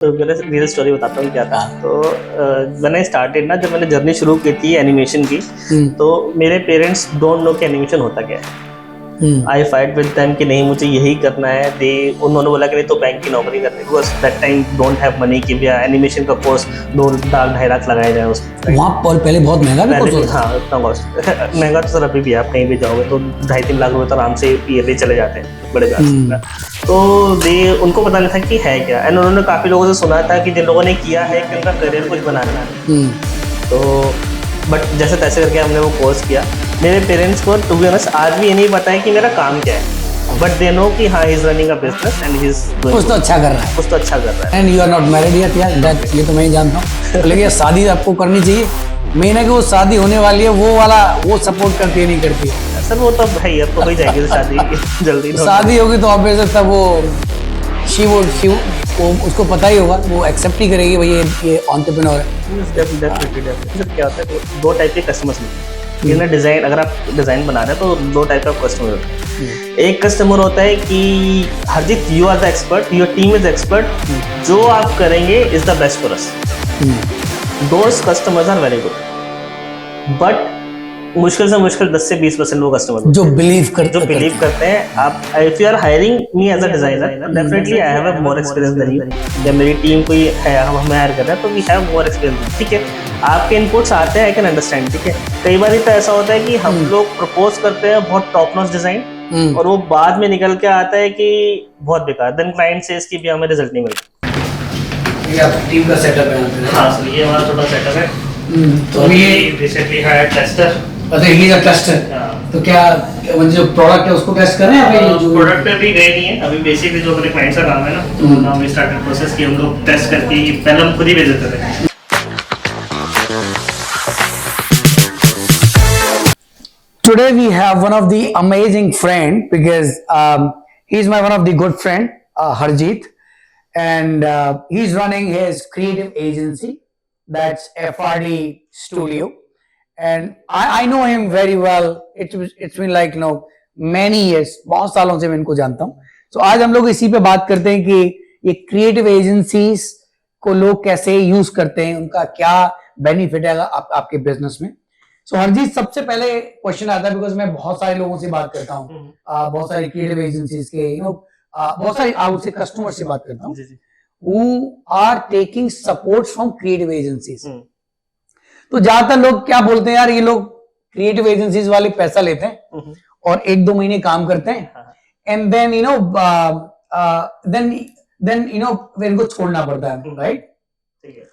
तो मैंने real story बताता हूँ क्या था। तो मैंने स्टार्टेड ना, जब मैंने जर्नी शुरू की थी एनिमेशन की, तो मेरे पेरेंट्स डोंट नो कि एनिमेशन होता क्या है। आई फाइट विद देम कि नहीं मुझे यही करना है। दे उन्होंने बोला कि नहीं तो बैंक की नौकरी करनी, because that time don't have money कि भैया एनिमेशन का कोर्स 2-2.5 लाख लगाया जाए उसमें। वहाँ पहले बहुत महंगा भी कोर्स होता हाँ, इतना कॉस्ट महंगा तो सर अभी भी, आप कहीं भी जाओगे तो 2.5-3 लाख रुपए तो आराम से ईयरली चले जाते हैं बड़े क्लास में। तो दे उनको पता नहीं था कि है क्या, एंड उन्होंने काफ़ी लोगों से सुना था कि जिन लोगों ने किया है कि उनका करियर कुछ बनाना है। तो बट जैसे तैसे करके हमने वो कोर्स किया। मेरे पेरेंट्स को टू बी ऑनेस्ट आज भी ये नहीं पता है कि मेरा काम क्या है, बट दे नो कि हाँ he is running a business and he is कुछ तो अच्छा कर रहा है, कुछ तो अच्छा कर रहा है। And you are not married yet यार, दैट ये तो मैं ही जानता हूँ। लेकिन ये शादी आपको करनी चाहिए। मेन है कि वो शादी होने वाली है, वो वाला वो सपोर्ट करती है नहीं करती है। सर वो तो भाई अब तो हो ही जाएगी शादी जल्दी। शादी होगी तो ऑब्वियस तब वो वो उसको पता ही होगा, वो एक्सेप्ट ही करेगी भाई ये एंटरप्रेन्योर है। डेफिनेटली क्या होता है, दो टाइप के कस्टमर्स मिलते हैं। डिज़ाइन, अगर आप डिज़ाइन बना रहे हैं तो दो टाइप का कस्टमर होता है। एक कस्टमर होता है कि Harjeet you are the expert, your team is expert, जो आप करेंगे is the best for us. Those customers are very good, but मुश्किल से मुश्किल 10 से 20% वो कस्टमर जो बिलीव करते हैं। आप if you are hiring me as a designer, definitely I have a more experience than you. जब मेरी टीम कोई है, हम हमें हायर कर रहे हैं तो वी हैव मोर एक्सपीरियंस, ठीक है। आपके इनपुट्स आते हैं, आई कैन अंडरस्टैंड, ठीक है। कई बार तो ऐसा होता है कि हम लोग प्रपोज करते हैं बहुत टॉप नॉच डिजाइन, और वो बाद में निकल के आता है कि बहुत बेकार। देन क्लाइंट से इसकी भी हमें रिजल्ट नहीं मिलता। ये आपकी टीम का सेटअप है। हाँ सर, ये हमारा छोटा सेटअप है। तो ये रिसेंटली हायर्ड टेस्टर, मतलब ही का टेस्टर। तो क्या जो प्रोडक्ट है उसको टेस्ट करें अभी? जो प्रोडक्ट पे अभी गए नहीं है, अभी बेसिकली जो हमारे क्लाइंट्स का काम है ना, तो नाउ वी स्टार्टेड प्रोसेस कि हम लोग टेस्ट करके पहले हम खुद ही भेज देते थे। Today we have one of the amazing friend because he's my one of the good friend, Harjeet, and he's running his creative agency, that's FRD Studio, and I know him very well. It's been like many years, बहुत सालों से मैं इनको जानता हूँ। So आज हम लोग इसी पे बात करते हैं कि ये क्रिएटिव एजेंसीज को लोग कैसे यूज करते हैं, उनका क्या बेनिफिट है आपके बिजनेस में। सो हरजीत, सबसे पहले क्वेश्चन आता है, बिकॉज मैं बहुत सारे लोगों से बात करता हूँ, बहुत सारी क्रिएटिव एजेंसीज के बहुत सारे आउट से कस्टमर से बात करता हूँ who are taking support from creative agencies। तो ज्यादातर लोग क्या बोलते हैं, यार ये लोग क्रिएटिव एजेंसीज वाले पैसा लेते हैं और 1-2 महीने काम करते हैं, एंड देन देन इनको छोड़ना पड़ता है, राइट?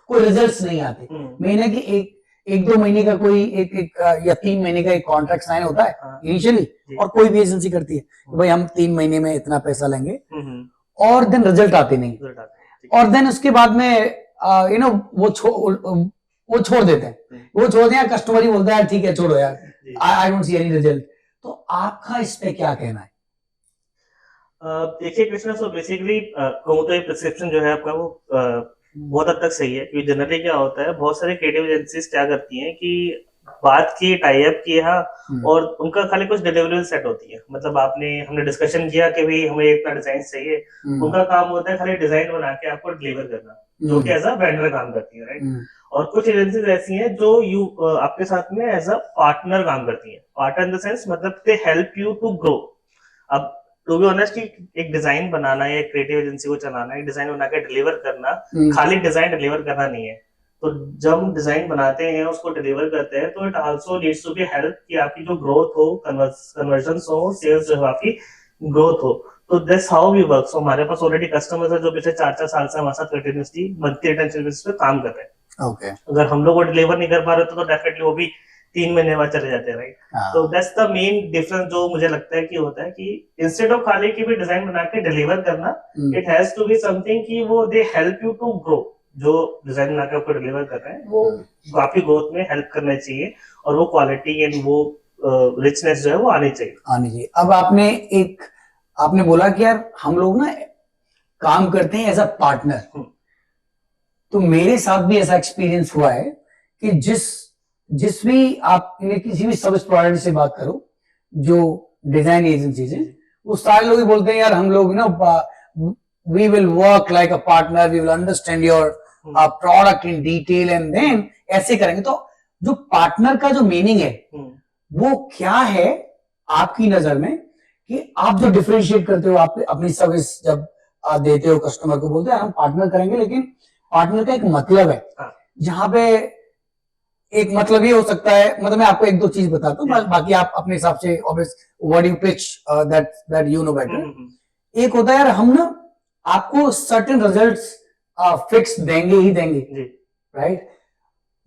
कोई रिजल्ट्स नहीं आते। महीने की एक 2 महीने का कोई एक या 3 महीने का एक कॉन्ट्रैक्ट साइन होता है इनिशियली, और कोई भी एजेंसी करती है भाई हम 3 महीने में इतना पैसा लेंगे, और देन रिजल्ट आते नहीं, और देन उसके बाद में वो छोड़ देते हैं। वो छोड़ दें, कस्टमर ही बोलता है ठीक है छोड़ो यार, I don't see any result. तो आपका इस पे क्या कहना है? देखिए कृष्णा, सो बेसिकली कहूँ तो ये प्रिस्क्रिप्शन जो है आपका वो बहुत हद तक सही है, क्योंकि जनरली क्या होता है, बहुत सारे क्रिएटिव एजेंसीज क्या करती हैं कि बात की, टाई अप किया और उनका खाली कुछ डिलीवरेबल सेट होती है। मतलब हमने डिस्कशन किया कि भाई हमें इतना डिजाइन चाहिए, उनका काम होता है खाली डिजाइन बना के आपको डिलीवर करना, जो कि एज अ वेंडर काम करती है, राइट। और कुछ एजेंसीज ऐसी हैं जो आपके साथ में एज अ पार्टनर काम करती हैं। पार्टनर इन द सेंस मतलब they help you to grow. अब टू बी ऑनेस्ट कि एक डिजाइन बनाना या क्रिएटिव एजेंसी को चलाना, एक डिजाइन बना के डिलीवर करना, खाली डिजाइन डिलीवर करना नहीं है। तो जब हम डिजाइन बनाते हैं, उसको डिलीवर करते हैं, तो it also needs to be help कि आपकी जो ग्रोथ हो, कन्वर्जन हो, सेल्स जो आपकी ग्रोथ हो। तो दैट्स हाउ वी वर्क। सो हमारे पास ऑलरेडी कस्टमर्स है जो पिछले 4-4 साल से हमारे साथ कंटिन्यूअसली मंथली रिटेंशन बेसिस पे काम कर रहे हैं। अगर हम लोग वो डिलीवर नहीं कर पा रहे तो डेफिनेटली वो भी 3 महीने बाद चले जाते हैं, राइट। तो दैट्स द मेन डिफरेंस जो मुझे लगता है कि होता है कि इंस्टेड ऑफ खाली की भी डिजाइन बना के डिलीवर करना, it has to be something कि वो they help you to grow. जो डिजाइन बना के आपको डिलीवर कर रहे हैं वो काफी ग्रोथ में हेल्प करना चाहिए, और वो क्वालिटी एंड वो रिचनेस जो है वो आनी चाहिए। अब आपने बोला कि यार हम लोग ना काम करते हैं एज अ पार्टनर। तो मेरे साथ भी ऐसा एक्सपीरियंस हुआ है कि जिस भी आप किसी भी सर्विस प्रोवाइडर से बात करो, जो डिजाइन एजेंसीज है, वो सारे लोग ही बोलते हैं यार हम लोग ना we will work like a partner, we will understand your product in detail and then ऐसे करेंगे। तो जो पार्टनर का जो मीनिंग है वो क्या है आपकी नजर में, कि आप जो डिफरेंशिएट करते हो, आप अपनी सर्विस जब देते हो कस्टमर को, बोलते हैं हम पार्टनर करेंगे, लेकिन पार्टनर का एक मतलब है। जहां पे एक मतलब ये हो सकता है, मतलब मैं आपको एक दो चीज बताता हूँ, बाकी आप अपने हिसाब से what you pitch that you know better. एक होता है यार, हम ना आपको सर्टेन रिजल्ट्स फिक्स देंगे ही देंगे, राइट।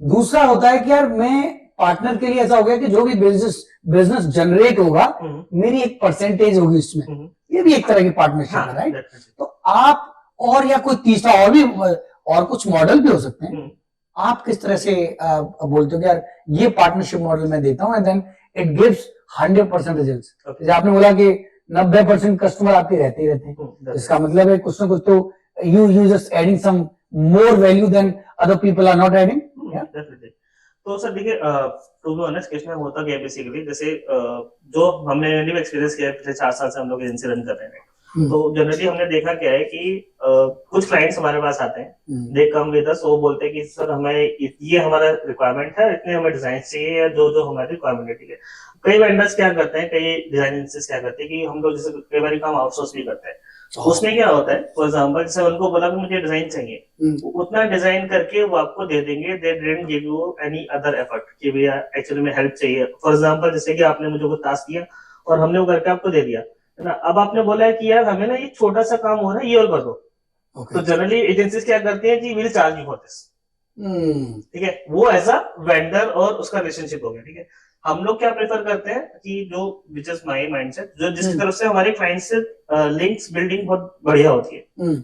दूसरा होता है कि यार मैं पार्टनर के लिए ऐसा हो गया कि जो भी बिजनेस जनरेट होगा मेरी एक परसेंटेज होगी इसमें, ये भी एक तरह की पार्टनरशिप है, राइट। तो आप और या कोई तीसरा और भी और कुछ मॉडल भी हो सकते हैं, आप किस तरह से बोलते हो कि यार ये पार्टनरशिप मॉडल मैं देता हूं and then it gives 100% results. जैसे आपने बोला कि 90% कस्टमर आपके रहते ही रहते हैं, इसका मतलब है कुछ ना कुछ तो you just adding some more value than other people are not adding. Definitely. तो सर देखिए, टू बी ऑनेस्ट केस में होता क्या है बेसिकली, जैसे जो हमने एक्सपीरियंस किया है पिछले 4 साल से हम लोग एजेंसी रन कर रहे हैं, तो जनरली हमने देखा क्या है कि कुछ क्लाइंट्स हमारे पास आते हैं, दे कम विद अस, वो बोलते हैं कि सर हमें ये हमारा रिक्वायरमेंट है, इतने हमें डिजाइन चाहिए या जो जो हमारी रिक्वायरमेंट है, ठीक है। कई वेंडर्स क्या करते हैं, कई डिजाइन एजेंसीज क्या करते हैं कि हम लोग जैसे कई बार काम आउटसोर्स भी करते हैं, उसमें क्या होता है, फॉर एग्जांपल जैसे उनको बोला कि मुझे डिजाइन चाहिए, उतना डिजाइन करके वो आपको दे देंगे, they didn't give you any other effort कि भैया एक्चुअली में हेल्प चाहिए। फॉर एग्जांपल जैसे कि आपने मुझे कुछ टास्क दिया और हमने वो करके आपको दे दिया, है ना। अब आपने बोला है कि यार हमें ना ये छोटा सा काम हो रहा है, ये और कर दो। तो जनरली एजेंसीज क्या करती है कि will charge you for this, ठीक है। वो ऐसा वेंडर और उसका रिलेशनशिप हो गया, ठीक है। हम लोग क्या प्रेफर करते हैं कि जो विच इज माय माइंडसेट, जो जिसकी तरफ से हमारे क्लाइंट से लिंक्स बिल्डिंग बहुत बढ़िया होती है।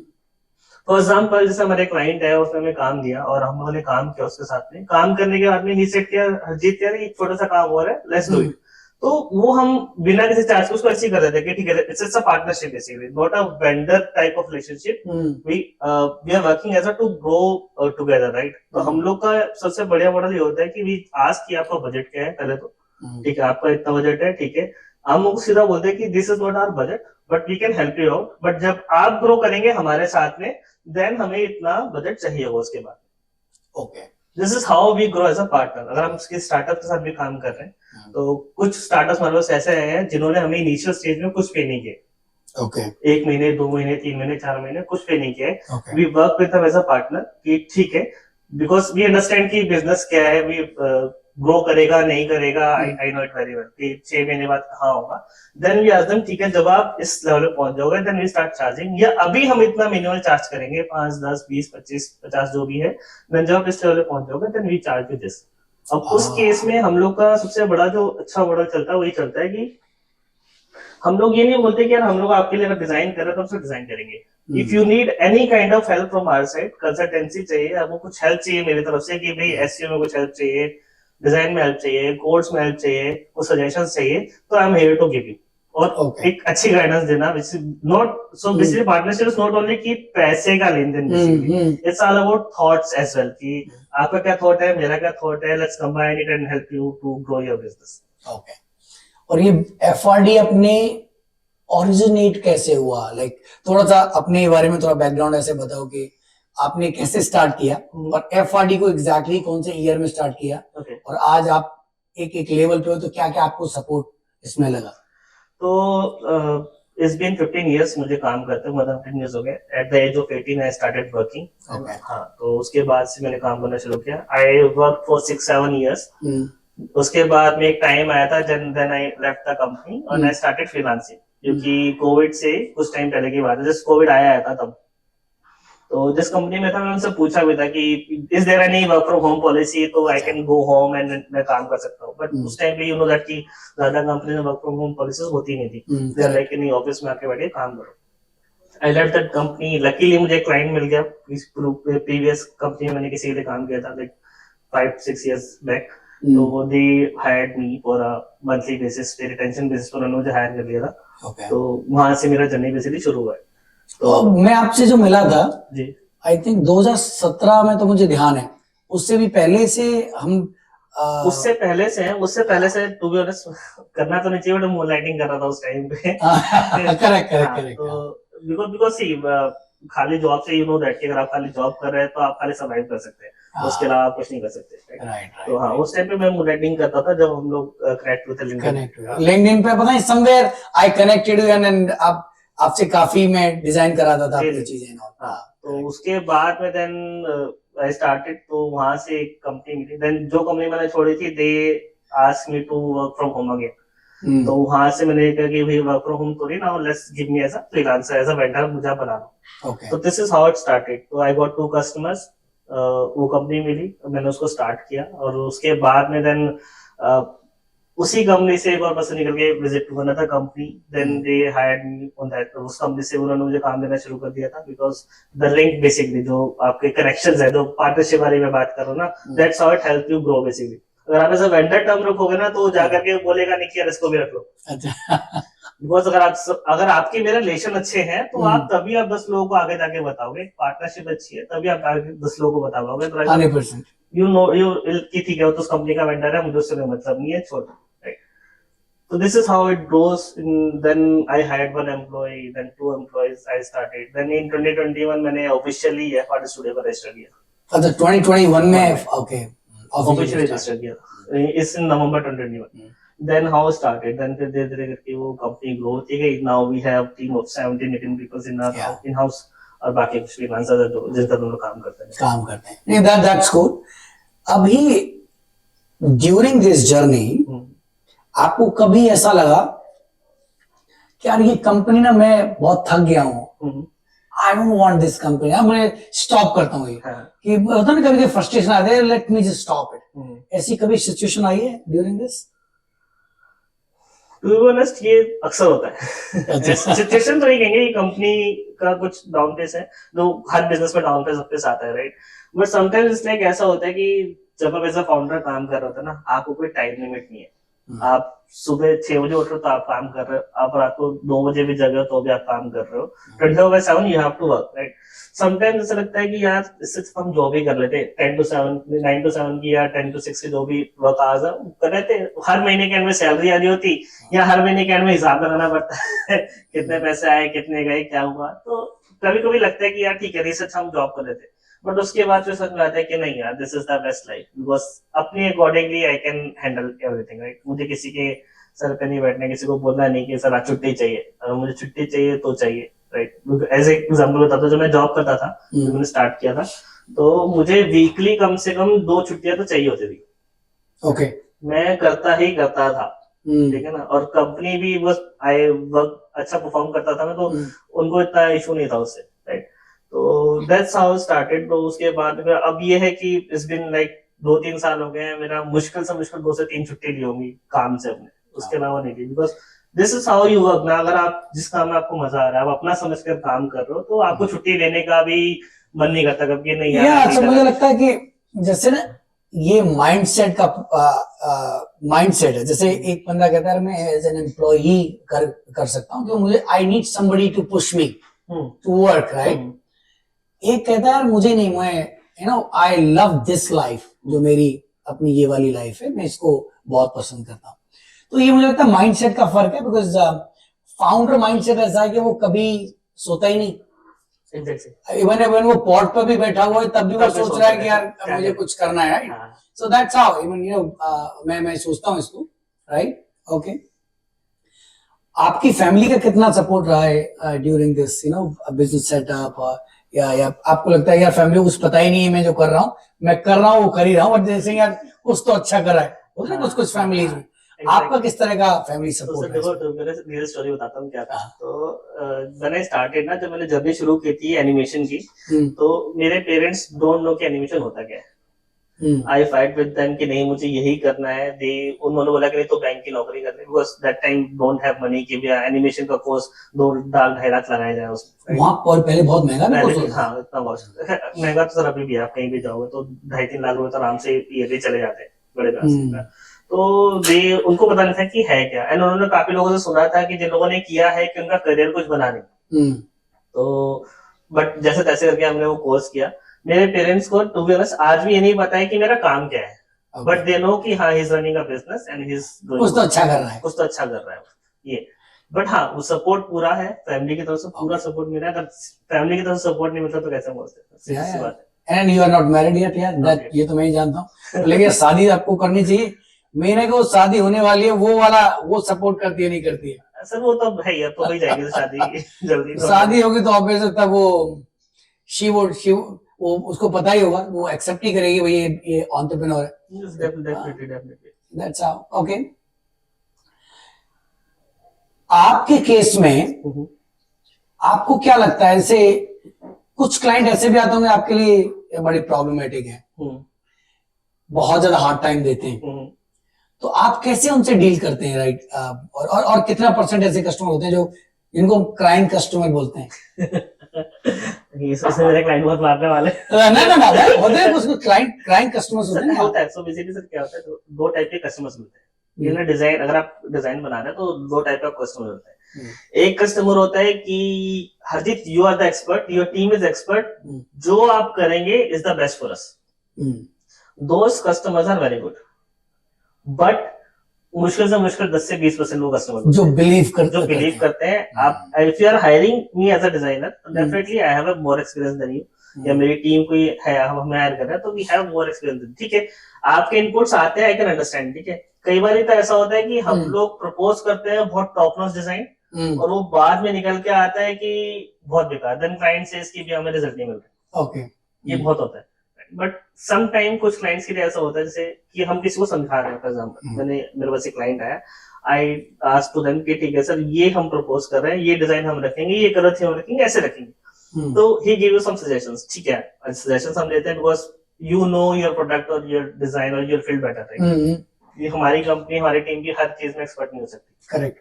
फॉर एग्जांपल जैसे हमारे क्लाइंट है, उसने हमें काम दिया और हम लोगों ने काम किया उसके साथ में, काम करने के बाद में ही सेट किया, हरजीत यार एक छोटा सा काम हो रहा है, लेट्स डू इट। तो वो हम बिना किसी चार्ज के उसको ऐसे ही कर देते हैं कि ठीक है, it's a partnership basically, not a vendor type of relationship. We are working as a to grow together, right. तो हम लोग का सबसे बढ़िया मॉडल ये होता है कि वी आस्क कि आपका बजट क्या है पहले, तो ठीक है आपका इतना बजट है, ठीक है। हम लोग सीधा बोलते हैं कि this is not our budget but we can help you out, but जब आप ग्रो करेंगे हमारे साथ में देन हमें इतना बजट चाहिए होगा उसके बाद। Okay, this is how we grow as a partner. अगर हम उसके स्टार्टअप के साथ भी काम कर रहे हैं, तो कुछ स्टार्टअप्स हमारे पास ऐसे हैं जिन्होंने हमें इनिशियल स्टेज में कुछ पे नहीं किया, ओके 1 महीने 2 महीने 3 महीने 4 महीने कुछ पे नहीं किया, we work with them as a partner कि ठीक है, बिकॉज वी अंडरस्टैंड कि बिजनेस क्या है, वी ग्रो करेगा नहीं करेगा, I know it very well कि 6 महीने बाद कहाँ होगा। देन वी आस्क देम ठीक है, जब आप इस लेवल पे पहुंच जाओगे देन वी स्टार्ट चार्जिंग, या अभी हम इतना मिनिमल चार्ज करेंगे 5 10 20 25 50 जो भी है, देन जब आप इस लेवल पे पहुंच जाओगे then we charge you this. अब उस केस में हम लोग का सबसे बड़ा जो अच्छा मॉडल चलता है वही चलता है कि हम लोग ये नहीं बोलते कि यार हम लोग आपके लिए अगर डिजाइन कर रहे हैं तो हम डिजाइन करेंगे। If you need any kind of help from our side, consultancy चाहिए, आपको कुछ हेल्प चाहिए मेरी तरफ से कि भाई एसईओ में कुछ हेल्प चाहिए, डिजाइन में हेल्प चाहिए, कोड्स में हेल्प चाहिए, कुछ सजेशंस चाहिए, तो I am here to give you, और एक अच्छी गाइडेंस देना, which is not so basically partnership is not only कि पैसे का लेन then, it's all about thoughts as well कि आपका क्या थॉट है, मेरा क्या थॉट है, let's combine it and help you to grow your business. Okay. और ये एफआरडी अपने ओरिजिनेट कैसे हुआ, लाइक थोड़ा सा अपने बारे में थोड़ा बैकग्राउंड ऐसे बताओ कि आपने कैसे स्टार्ट किया और एफआरडी को एग्जैक्टली कौन से ईयर में स्टार्ट किया, और आज आप एक लेवल पे हो तो क्या क्या आपको सपोर्ट इसमें लगा। तो इट्स बीन 15 इयर्स मुझे काम करते हुए, मतलब 15 इयर्स हो गए। At the age of 18 I started working. हाँ, तो उसके बाद से मैंने काम करना शुरू किया। I work for 6-7 years. उसके बाद में एक टाइम आया था then I left the company और आई स्टार्टेड फ्रीलांसिंग, क्योंकि कोविड से कुछ टाइम पहले की बात है, जस्ट कोविड आया था तब। तो जिस कंपनी में था मैं उनसे पूछा भी था कि is there any work from home policy, तो I can go home and मैं काम कर सकता हूँ। बट उस टाइम पे यू नो दैट कि ज्यादा कंपनी में वर्क फ्रॉम होम पॉलिसीज होती नहीं थी, दे लाइक नहीं ऑफिस में आके बैठे काम करो। I left that company. Luckily मुझे क्लाइंट मिल गया, प्रीवियस कंपनी में मैंने किसी के लिए काम किया था लाइक 5-6 इयर्स बैक, तो दे hired me for a monthly basis पे, रिटेंशन बेसिस पर उन्होंने मुझे हायर कर लिया था। तो वहां से मेरा जर्नी बेसिकली शुरू हुआ है। तो मैं आपसे जो मिला था जी, आई थिंक 2017 में, तो मुझे ध्यान है उससे भी पहले से हम उससे पहले से टू बी ऑनेस्ट करना तो नहीं चाहिए, बट मूनलाइटिंग कर रहा था उस टाइम पे। करेक्ट। तो बिकॉज़ सी खाली जॉब से यू नो दैट कि अगर आप खाली जॉब कर रहे हैं तो आप खाली सर्वाइव कर सकते हैं, उसके अलावा आप कुछ नहीं कर सकते, right? राइट तो हाँ, उस टाइम पे मैं मोडेलिंग करता था जब हम लोग कनेक्ट हुए थे कनेक्ट लिंक्डइन। हुआ लिंक्डइन पे, पता है somewhere I connected you and आप आपसे काफी मैं डिजाइन कराता था जी अपनी जी। चीजें ना। हाँ, तो उसके बाद में देन आई स्टार्टेड, तो वहां से एक कंपनी मिली, देन जो कंपनी मैंने छोड़ी थी they asked me to work from home again. तो वहां से मैंने कहा कि भाई वर्क फ्रॉम होम थोड़ी ना, let's give me as a freelancer, as a vendor मुझे आप बना लो। ओके तो this is how it started. तो आई गॉट 2 कस्टमर्स, वो कंपनी मिली, मैंने उसको स्टार्ट किया, और उसके बाद में देन उसी कंपनी से एक और पर्सन निकल के visit to another company, then they hired me on that. उस कंपनी से उन्होंने मुझे काम देना शुरू कर दिया था, बिकॉज द लिंक बेसिकली जो आपके कनेक्शंस है, जो पार्टनरशिप वाली मैं बात कर रहा हूँ ना, that's how it help you grow basically. अगर आप ऐसा वेंडर टर्म रखोगे ना, तो जाकर के बोलेगा नहीं कि यार इसको भी रख लो। अच्छा बिकॉज अगर आपके मेरे रिलेशन अच्छे हैं तो आप तभी आप 10 लोगों को आगे जाके बताओगे, पार्टनरशिप अच्छी है तभी आप आगे 10 लोगों को बता पाओगे। 100%। यू नो यू कि ठीक है वो तो उस कंपनी का वेंडर है, मुझे उससे कोई मतलब नहीं है, छोड़, right. So this is how it goes. Then I hired 1 employee, then 2 employees I started. Then in 2021 मैंने officially FRD Studio का register किया। अच्छा 2021 में ओके Officially register किया इस नवंबर 2021। Then how started? Then फिर धीरे धीरे करके वो कंपनी ग्रो होती गई। Now we have team of 17-18 people in our in house, और बाकी कुछ फ्रीलांसर है जो जिनका दोनों काम करते हैं। नहीं दैट्स गुड। अभी ड्यूरिंग दिस जर्नी आपको कभी ऐसा लगा कि यार ये कंपनी ना मैं बहुत थक गया हूँ, I don't want this company, अब मैं स्टॉप करता हूँ ये, कि होता ना कभी फ्रस्ट्रेशन आते हैं, let me just stop it, ऐसी कभी सिचुएशन आई है during this? To be honest ये अक्सर होता है। सिचुएशन तो नहीं कहेंगे, ये कंपनी का कुछ डाउन फेस है, जो हर बिजनेस में डाउन फेस सबके साथ है, right. But sometimes it's like ऐसा होता है कि जब आप एज अ फाउंडर काम कर रहे होते हैं ना, आपको कोई टाइम लिमिट नहीं है। आप सुबह 6 बजे उठ रहे हो तो आप काम कर रहे हो, आप रात को 2 बजे भी जगे हो तो भी आप काम कर रहे हो, 24/7 you have to work, right. Sometimes ऐसा लगता है कि यार इससे हम जॉब ही कर लेते, 10 to 7 9 to 7 की या 10 to 6 की जो भी वर्क आवर्स है कर लेते, हर महीने के एंड में सैलरी आ रही होती, या हर महीने के एंड में हिसाब लगाना पड़ता है कितने पैसे आए, कितने गए, क्या हुआ। तो कभी कभी लगता है कि यार ठीक है, रिसर्च हम जॉब कर लेते, बट उसके बाद फिर समझ में आता है कि नहीं यार, this is the best life, because अपने accordingly I can handle everything, right. मुझे किसी के सर पे नहीं बैठना, किसी को बोलना नहीं कि सर आज छुट्टी चाहिए, अगर मुझे छुट्टी चाहिए तो चाहिए, राइट। एज एग्जाम्पल बताता हूँ, जब मैं जॉब करता था, जब मैंने स्टार्ट किया था, तो मुझे वीकली कम से कम 2 छुट्टियां तो चाहिए होती थी। ओके मैं करता ही करता था, ठीक है ना। और कंपनी भी बस आई वर्क अच्छा परफॉर्म करता था मैं, तो उनको इतना इशू नहीं था उससे, राइट। तो दैट्स हाउ स्टार्टेड। तो उसके बाद अब ये है कि इट्स बीन लाइक 2-3 साल हो गए हैं, मेरा मुश्किल से मुश्किल 2 से 3 छुट्टी ली होंगी काम से अपने, उसके अलावा नहीं ली, because this is how you work ना। अगर आप जिस काम में आपको मजा आ रहा है, आप अपना समझ कर काम कर रहे हो, तो आपको छुट्टी लेने का भी मन नहीं करता कभी, नहीं यार। अच्छा मुझे लगता है कि जैसे ना ये माइंडसेट का माइंडसेट है, जैसे एक बंदा कहता है मैं एज एन एम्प्लॉई कर सकता हूँ, तो मुझे I need somebody to push me to work, right. एक कहता है मुझे नहीं, मैं you know I love this life, जो मेरी अपनी ये वाली लाइफ है, मैं इसको बहुत पसंद करता हूँ। तो ये मुझे लगता है माइंडसेट का फर्क है, बिकॉज फाउंडर माइंडसेट ऐसा है कि वो कभी सोता ही नहीं, इवन वो पॉड पर भी बैठा हुआ है तब भी वो सोच रहा है कि यार मुझे कुछ करना है, right. So that's how even you know मैं सोचता हूँ इसको, राइट। ओके, आपकी फैमिली का कितना सपोर्ट रहा है during this you know business setup, या आपको लगता है यार फैमिली को कुछ पता ही नहीं है मैं जो कर रहा हूँ, मैं कर रहा हूँ वो कर ही रहा हूँ, बट जैसे यार कुछ तो अच्छा कर रहा है, कुछ कुछ फैमिलीज में आपका किस तरह का फैमिली सपोर्ट है? तो मेरे रियल स्टोरी बताता हूँ क्या था। तो मैंने स्टार्टेड ना, जब मैंने जर्नी शुरू की थी एनिमेशन की, तो मेरे पेरेंट्स डोंट नो कि एनिमेशन होता क्या है। आई फाइट विद देम कि नहीं मुझे यही करना है। उन्होंने बोला कि नहीं तो बैंक की नौकरी करनी, because that time don't have money कि एनिमेशन का कोर्स 2-2.5 लाख लगाया जाए उसमें। वहाँ पर पहले बहुत महंगा कोर्स होता, हाँ इतना बहुत महंगा तो सर अभी भी आप कहीं भी जाओगे तो 2.5-3 लाख रुपए तो आराम से ईयरली चले जाते हैं बड़े पैसे। तो उनको पता नहीं था कि है क्या, एंड उन्होंने काफी लोगों से सुना था कि जिन लोगों ने किया है कि उनका करियर कुछ बना नहीं। तो बट जैसे तैसे करके हमने वो कोर्स किया। मेरे पेरेंट्स को टू बी ऑनेस्ट आज भी ये नहीं पता है कि मेरा काम क्या है, बट दे नो कि हाँ he is running a business and he is कुछ तो अच्छा कर रहा है, कुछ तो अच्छा कर रहा है ये। बट हाँ, वो सपोर्ट पूरा है, फैमिली की तरफ से पूरा सपोर्ट मिला है। अगर फैमिली की तरफ से सपोर्ट नहीं मिलता तो कैसे बोलते हैं, सीधी सी बात and you are not married yet यार, दैट है। ये तो मैं ही जानता हूँ। लेकिन शादी आपको करनी चाहिए। मैंने को शादी होने वाली है, वो वाला वो सपोर्ट करती है नहीं करती है? सर वो तो है ही, अब तो हो ही जाएगी तो शादी जल्दी तो शादी होगी तो ऑब्वियस तब वो शी वो उसको पता ही होगा, वो एक्सेप्ट ही करेगी भाई ये एंटरप्रेन्योर है। Definitely definitely. That's how. Okay, आपके केस में आपको क्या लगता है, ऐसे कुछ क्लाइंट ऐसे भी आते होंगे आपके लिए ये बड़ी प्रॉब्लमेटिक है, बहुत ज्यादा हार्ड टाइम देते हैं, तो आप कैसे उनसे डील करते हैं, राइट? और कितना परसेंट ऐसे कस्टमर होते हैं जो इनको क्लाइंट कस्टमर बोलते हैं? ये सोचते मेरे क्लाइंट बहुत मारने वाले ना होते हैं कुछ क्लाइंट कस्टमर्स होते हैं ना। होता है। सो बेसिकली सर क्या होता है, दो टाइप के कस्टमर्स मिलते हैं। इन्हें डिजाइन, अगर आप डिजाइन बना रहे हैं तो दो टाइप का कस्टमर होता है। एक कस्टमर होता है कि Harjeet you are the expert, your team is expert, जो आप करेंगे is the best for us. Those customers are very good, but मुश्किल से मुश्किल 10 से 20% वो कस्टमर जो बिलीव करते हैं। आप if you are hiring me as a designer, definitely I have a more experience than you, या मेरी टीम कोई है, हमें हायर कर रहा है तो वी हैव मोर एक्सपीरियंस। ठीक है, आपके इनपुट्स आते हैं, आई कैन अंडरस्टैंड। ठीक है, कई बार तो ऐसा होता है कि हम लोग प्रपोज करते हैं बहुत टॉप नॉच डिजाइन, और वो बाद में निकल के आता है कि बहुत बेकार, देन क्लाइंट सेज कि भी हमें रिजल्ट नहीं मिल रहा। ओके, ये बहुत होता है। बट सम टाइम कुछ क्लाइंट्स के लिए ऐसा होता है जैसे कि हम किसी को समझा रहे हैं। फॉर एग्जांपल मेरे पास एक क्लाइंट आया, आई आस्क्ड टू देम कि ठीक है सर, ये हम प्रपोज कर रहे हैं, ये डिजाइन हम रखेंगे, ये कलर थीम हम रखेंगे, ऐसे रखेंगे। तो ही गिव यू सम सजेशंस। ठीक है, सजेशंस हम लेते हैं because you know your product और योर डिजाइन और योर फील्ड बेटर, राइट? ये हमारी कंपनी, हमारी टीम की हर चीज में एक्सपर्ट नहीं हो सकती। करेक्ट।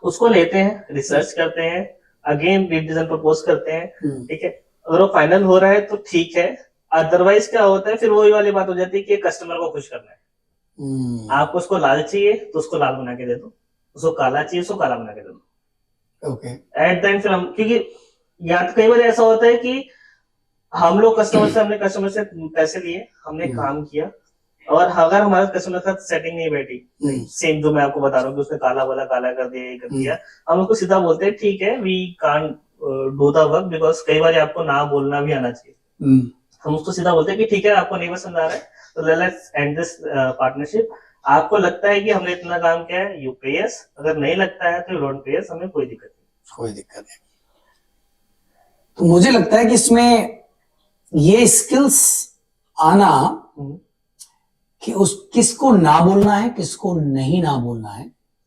उसको लेते हैं, रिसर्च करते हैं, अगेन डिजाइन प्रपोज करते हैं। ठीक है, अगर वो फाइनल हो रहा है तो ठीक है, अदरवाइज क्या होता है, फिर वही वाली बात हो जाती है कि कस्टमर को खुश करना है। आपको उसको लाल चाहिए तो उसको लाल बना के दे दो, उसको काला चाहिए उसको काला बना के दे दो। ओके, एट द एंड फिर हम, क्योंकि या तो कई बार ऐसा होता है कि हम लोग हमने कस्टमर से पैसे लिए, हमने काम किया, और अगर हमारे कस्टमर के साथ सेटिंग नहीं बैठी, सेम जो मैं आपको बता रहा हूँ कि उसने काला वाला काला कर दिया, ये कर दिया, हम उसको सीधा बोलते हैं ठीक है, we can't do the work, because कई बार आपको ना बोलना भी आना चाहिए। हम उसको सीधा बोलते हैं कि ठीक है, आपको नहीं पसंद आ रहा है तो लेट्स एंड दिस पार्टनरशिप। आपको लगता है कि हमने इतना काम किया है, यू पे अस, अगर नहीं लगता है तो यू डोंट पे अस, हमें कोई दिक्कत नहीं। तो मुझे लगता है कि इसमें ये स्किल्स आना कि उस किसको ना बोलना है, किसको नहीं ना बोलना है,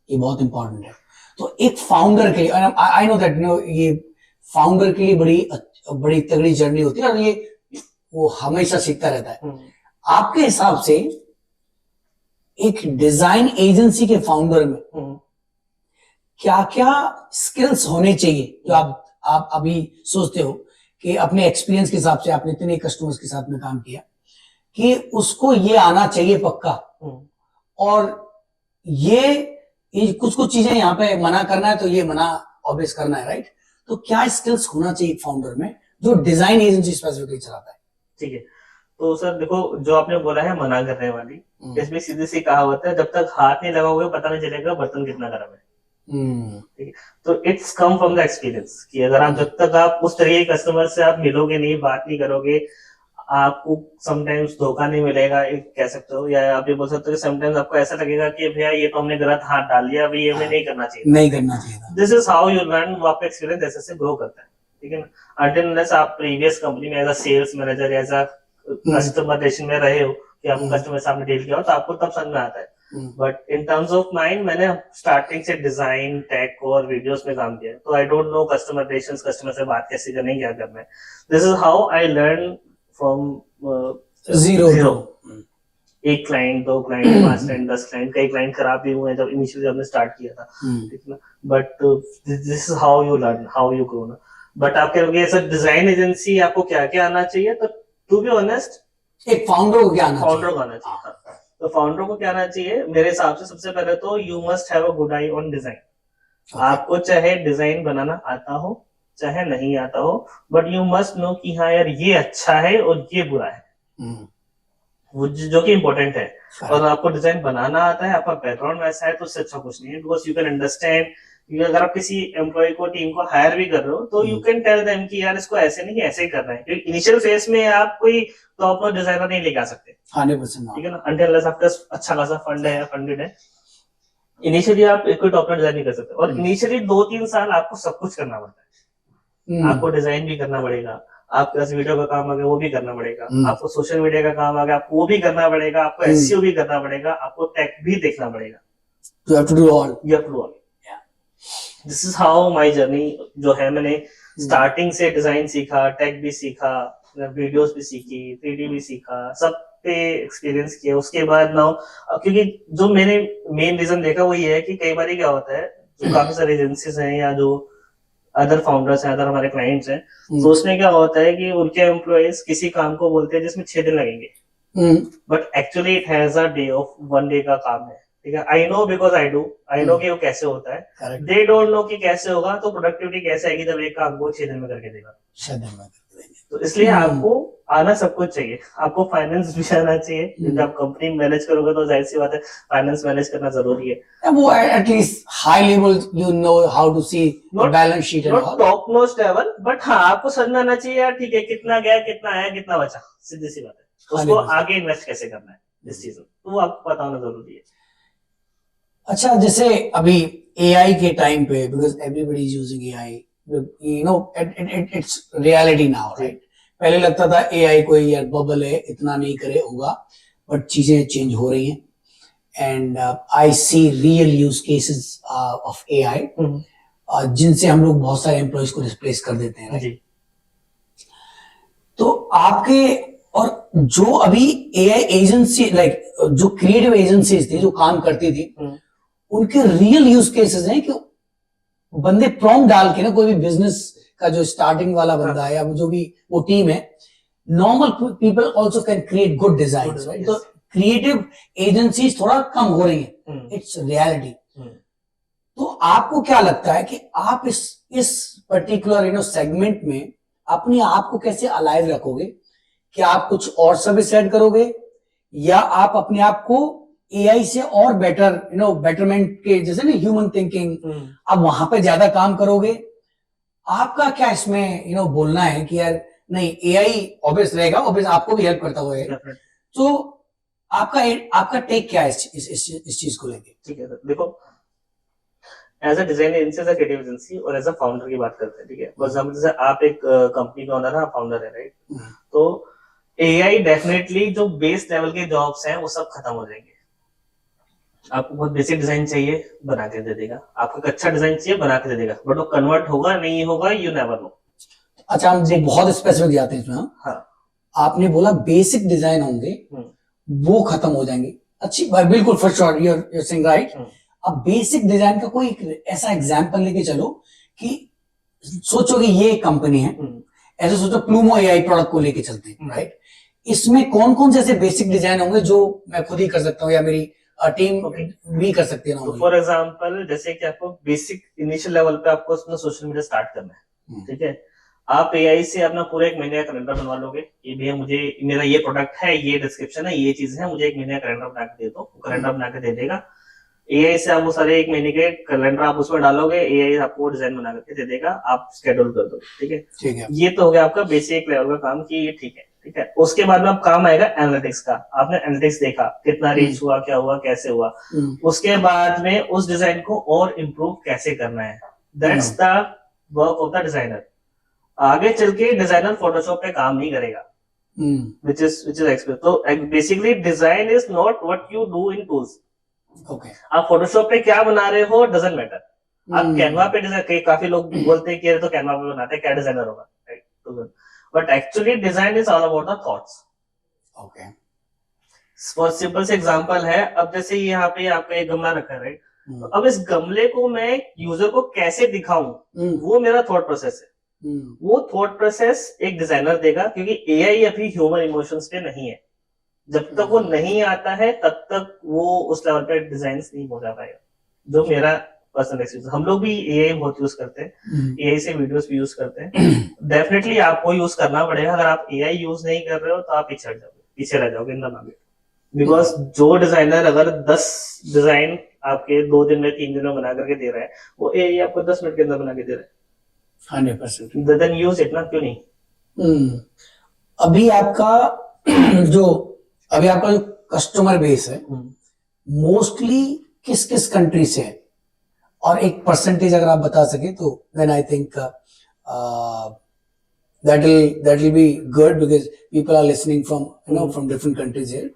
ये बहुत इंपॉर्टेंट है। तो एक फाउंडर के लिए, आई नो दैट ये फाउंडर के लिए बड़ी तगड़ी जर्नी होती है, और ये वो हमेशा सीखता रहता है। आपके हिसाब से एक डिजाइन एजेंसी के फाउंडर में क्या क्या स्किल्स होने चाहिए जो आप अभी सोचते हो कि अपने एक्सपीरियंस के हिसाब से, आपने इतने कस्टमर्स के साथ में काम किया, कि उसको ये आना चाहिए पक्का, और ये कुछ चीजें यहाँ पे मना करना है तो ये मना ऑब्वियस करना है, राइट? तो क्या स्किल्स होना चाहिए फाउंडर में जो डिजाइन एजेंसी स्पेसिफिकली चलाता है? ठीक है, तो सर देखो, जो आपने बोला है मना करने वाली, इसमें सीधी सी कहावत है, जब तक हाथ नहीं लगाओगे पता नहीं चलेगा बर्तन कितना गर्म है। ठीक है, तो it's come from the experience कि अगर आप जब तक आप उस तरह के कस्टमर से आप मिलोगे नहीं, बात नहीं करोगे, आपको समटाइम्स धोखा नहीं मिलेगा, एक कह सकते हो, या आप ये बोल सकते हो कि समटाइम्स आपको ऐसा लगेगा कि भैया ये तो हमने गलत हाथ डाल दिया, अभी ये हमें नहीं करना चाहिए। This is how you learn, वो आपका एक्सपीरियंस ऐसे से ग्रो करता है। ठीक है ना, अनटिल अनलेस आप प्रीवियस कंपनी में as a sales manager, as a customer relation में रहे हो, कि आपको कस्टमर के सामने डील किया हो, तो आपको तब समझ में आता है। But in terms of mind, मैंने स्टार्टिंग से डिजाइन, टेक और वीडियोस में काम किया है, तो I don't know customer relations, customer से बात कैसे करनी है, क्या करना है। This is how I learn from zero. एक क्लाइंट, 2 क्लाइंट, 5 क्लाइंट, 10 क्लाइंट, कई क्लाइंट खराब भी हुए हैं जब इनिशियली हमने स्टार्ट किया था। ठीक है ना, but this is how you learn, how you grow ना। बट आप कहोगे सर डिजाइन एजेंसी आपको क्या क्या आना चाहिए, तो टू बी ऑनेस्ट, एक फाउंडर को क्या आना चाहिए? फाउंडर को आना चाहिए। तो फाउंडर को क्या आना चाहिए, मेरे हिसाब से सबसे पहले तो you must have a good I on design. आपको चाहे डिजाइन बनाना आता हो चाहे नहीं आता हो, बट यू मस्ट नो कि हाँ यार ये अच्छा है और ये बुरा है, वो जो कि इम्पोर्टेंट है। और आपको डिजाइन बनाना आता है, आपका बैकग्राउंड वैसा है, तो उससे अच्छा कुछ नहीं है, बिकॉज यू कैन अंडरस्टैंड क्योंकि अगर आप किसी एम्प्लॉय को टीम को हायर भी कर रहे हो तो यू कैन टेल देम कि यार इसको ऐसे नहीं ऐसे ही करना है, क्योंकि इनिशियल फेज में आप कोई टॉप नॉच डिजाइनर नहीं लेके आ सकते, 100%। ठीक है ना, अनटिल अनलेस आपका अच्छा खासा फंड है, फंडेड है। इनिशियली आप कोई टॉप नॉच डिजाइन नहीं कर सकते, और इनिशियली 2-3 साल आपको सब कुछ करना पड़ता है। आपको डिजाइन भी करना पड़ेगा, आपके पास वीडियो का काम आ गया वो भी करना पड़ेगा, आपको सोशल मीडिया का काम आ गया आपको वो भी करना पड़ेगा, आपको एसईओ भी करना पड़ेगा, आपको टेक भी देखना पड़ेगा। You have to do all. You have to do all. This is how my journey जो है, मैंने स्टार्टिंग से डिजाइन सीखा, टेक भी सीखा, वीडियोस भी सीखी, 3D भी सीखा, सब पे एक्सपीरियंस किया। उसके बाद नाउ, क्योंकि जो मैंने मेन रीजन देखा वो ये है कि कई बार क्या होता है, जो काफी सारी एजेंसीज हैं या जो अदर फाउंडर्स हैं, अदर हमारे क्लाइंट्स हैं, तो उसमें क्या होता है कि उनके एम्प्लॉयज किसी काम को बोलते हैं जिसमें 6 दिन लगेंगे, but actually it has a day of 1 day का काम है, ठीक है। I know because I do, I know कि वो कैसे होता है, दे डोंट नो कि कैसे होगा, तो प्रोडक्टिविटी कैसे आएगी जब एक काम को 6 दिन में करके देगा। तो इसलिए आपको आना सब कुछ चाहिए, आपको फाइनेंस भी आना चाहिए, जब आप कंपनी मैनेज करोगे तो जाहिर सी बात है फाइनेंस मैनेज करना जरूरी है। वो at least high level you know how to see balance sheet and not top notch level, but हाँ आपको समझ में आना चाहिए यार, ठीक है कितना गया कितना आया कितना बचा, सीधी सी बात है, उसको आगे इन्वेस्ट कैसे करना है इस चीज में, तो वो आपको पता होना जरूरी है। अच्छा, जैसे अभी एआई के टाइम पे, because everybody is using AI, you know it's reality now, right? पहले लगता था एआई कोई यार बबल है, इतना नहीं करे होगा, बट चीजें चेंज हो रही हैं and I see real use cases of AI जिनसे हम लोग बहुत सारे एम्प्लॉयज को रिप्लेस कर देते हैं, राइट? तो आपके और जो अभी एआई एजेंसी लाइक जो क्रिएटिव एजेंसीज थी जो काम करती थी, उनके रियल यूज केसेस हैं कि बंदे प्रॉम्प्ट डाल के ना, कोई भी बिजनेस का जो स्टार्टिंग वाला बंदा है या जो भी वो टीम है, normal people also can create good design, right? तो क्रिएटिव एजेंसीज थोड़ा कम हो रही है, इट्स रियलिटी। तो आपको क्या लगता है कि आप इस पर्टिकुलर सेगमेंट में अपने आप को कैसे अलाइव रखोगे? क्या आप कुछ और सर्विस ऐड करोगे, या आप अपने आप को एआई से और बेटर बेटरमेंट के जैसे ना ह्यूमन थिंकिंग, आप वहां पे ज्यादा काम करोगे? आपका क्या इसमें बोलना है कि यार नहीं, एआई ऑब्वियस रहेगा, ऑब्वियस आपको भी हेल्प करता हुआ, तो आपका टेक क्या है इस चीज को लेके? ठीक है, देखो as a design agency, as a creative agency और एज अ फाउंडर की बात करते हैं, ठीक है। फॉर एग्जांपल जैसे आप एक कंपनी का ओनर है, फाउंडर है, राइट? तो एआई डेफिनेटली जो बेस लेवल के जॉब्स हैं वो सब खत्म हो जाएंगे। आपको बहुत बेसिक डिजाइन चाहिए, बना के दे देगा, आपको एक अच्छा डिजाइन चाहिए, बना के दे देगा, बट वो कन्वर्ट होगा नहीं होगा, यू नेवर नो। अच्छा, हम बहुत स्पेसिफिक जाते हैं इसमें। हाँ, आपने बोला बेसिक डिजाइन होंगे वो खत्म हो जाएंगे, अच्छी बात, बिल्कुल, for sure, you are saying right. अब बेसिक डिजाइन का कोई ऐसा एग्जांपल लेके चलो कि सोचो कि ये कंपनी है, ऐसे सोचो प्लूमो एआई प्रोडक्ट को लेके चलते हैं, राइट? इसमें कौन कौन से ऐसे बेसिक डिजाइन होंगे जो मैं खुद ही कर सकता हूँ या मेरी टीम भी कर सकती है? फॉर एग्जांपल जैसे कि आपको बेसिक इनिशियल लेवल पे आपको अपना सोशल मीडिया स्टार्ट करना है, ठीक है। आप एआई से अपना पूरा 1 महीने का कैलेंडर बनवा लोगे कि भैया मुझे मेरा ये प्रोडक्ट है, ये डिस्क्रिप्शन है, ये चीज है, मुझे 1 महीने का कैलेंडर बना के दे दो, कैलेंडर बना के दे देगा। एआई से आप वो सारे 1 महीने के कैलेंडर आप उसमें डालोगे, एआई आपको डिजाइन बना करके दे देगा, आप शेड्यूल कर दो, ठीक है, ठीक है। ये तो हो गया आपका बेसिक लेवल का काम कि ये ठीक है, ठीक है। उसके बाद में अब काम आएगा एनालिटिक्स का। आपने एनालिटिक्स देखा, कितना रीच हुआ, क्या हुआ, कैसे हुआ, उसके बाद में उस डिजाइन को और इम्प्रूव कैसे करना है, that's the work of the designer. आगे चल के डिजाइनर फोटोशॉप पे काम नहीं करेगा, which is expert। तो basically design is not what you do in tools. Okay, आप फोटोशॉप पे क्या बना रहे हो डजंट मैटर। आप कैनवा पे डिजाइन, काफी लोग बोलते हैं कि ये तो कैनवा पे बनाते हैं, क्या डिजाइनर होगा, right? But actually design is all about the thoughts. Okay, for simple से एग्जांपल है, अब जैसे यहाँ पे आपका एक गमला रखा है, राइट? तो अब इस गमले को मैं यूजर को कैसे दिखाऊं, वो मेरा थॉट प्रोसेस है। वो थॉट प्रोसेस एक डिजाइनर देगा, क्योंकि एआई अभी ह्यूमन इमोशंस पे नहीं है। जब तक वो नहीं आता है तब तक वो उस लेवल पे डिजाइन नहीं पहुंचा पाएगा। जो मेरा पर्सनल एक्सपीरियंस, हम लोग भी एआई बहुत यूज करते हैं, एआई से वीडियोस भी यूज करते हैं। डेफिनेटली आपको यूज करना पड़ेगा। अगर आप एआई यूज नहीं कर रहे हो तो आप पीछे रह जाओगे इन द मार्केट। बिकॉज जो डिजाइनर अगर 10 डिजाइन आपके 2 दिन में 3 दिन में बना करके दे रहा है, वो एआई आपको 10 मिनट के अंदर बना के दे रहा है। 100%। देन यूज इट ना, क्यों नहीं। अभी आपका जो अभी आपका जो कस्टमर बेस है मोस्टली किस किस कंट्री से है, और एक परसेंटेज अगर आप बता सके तो then I think that will be good because people are listening from from different countries here.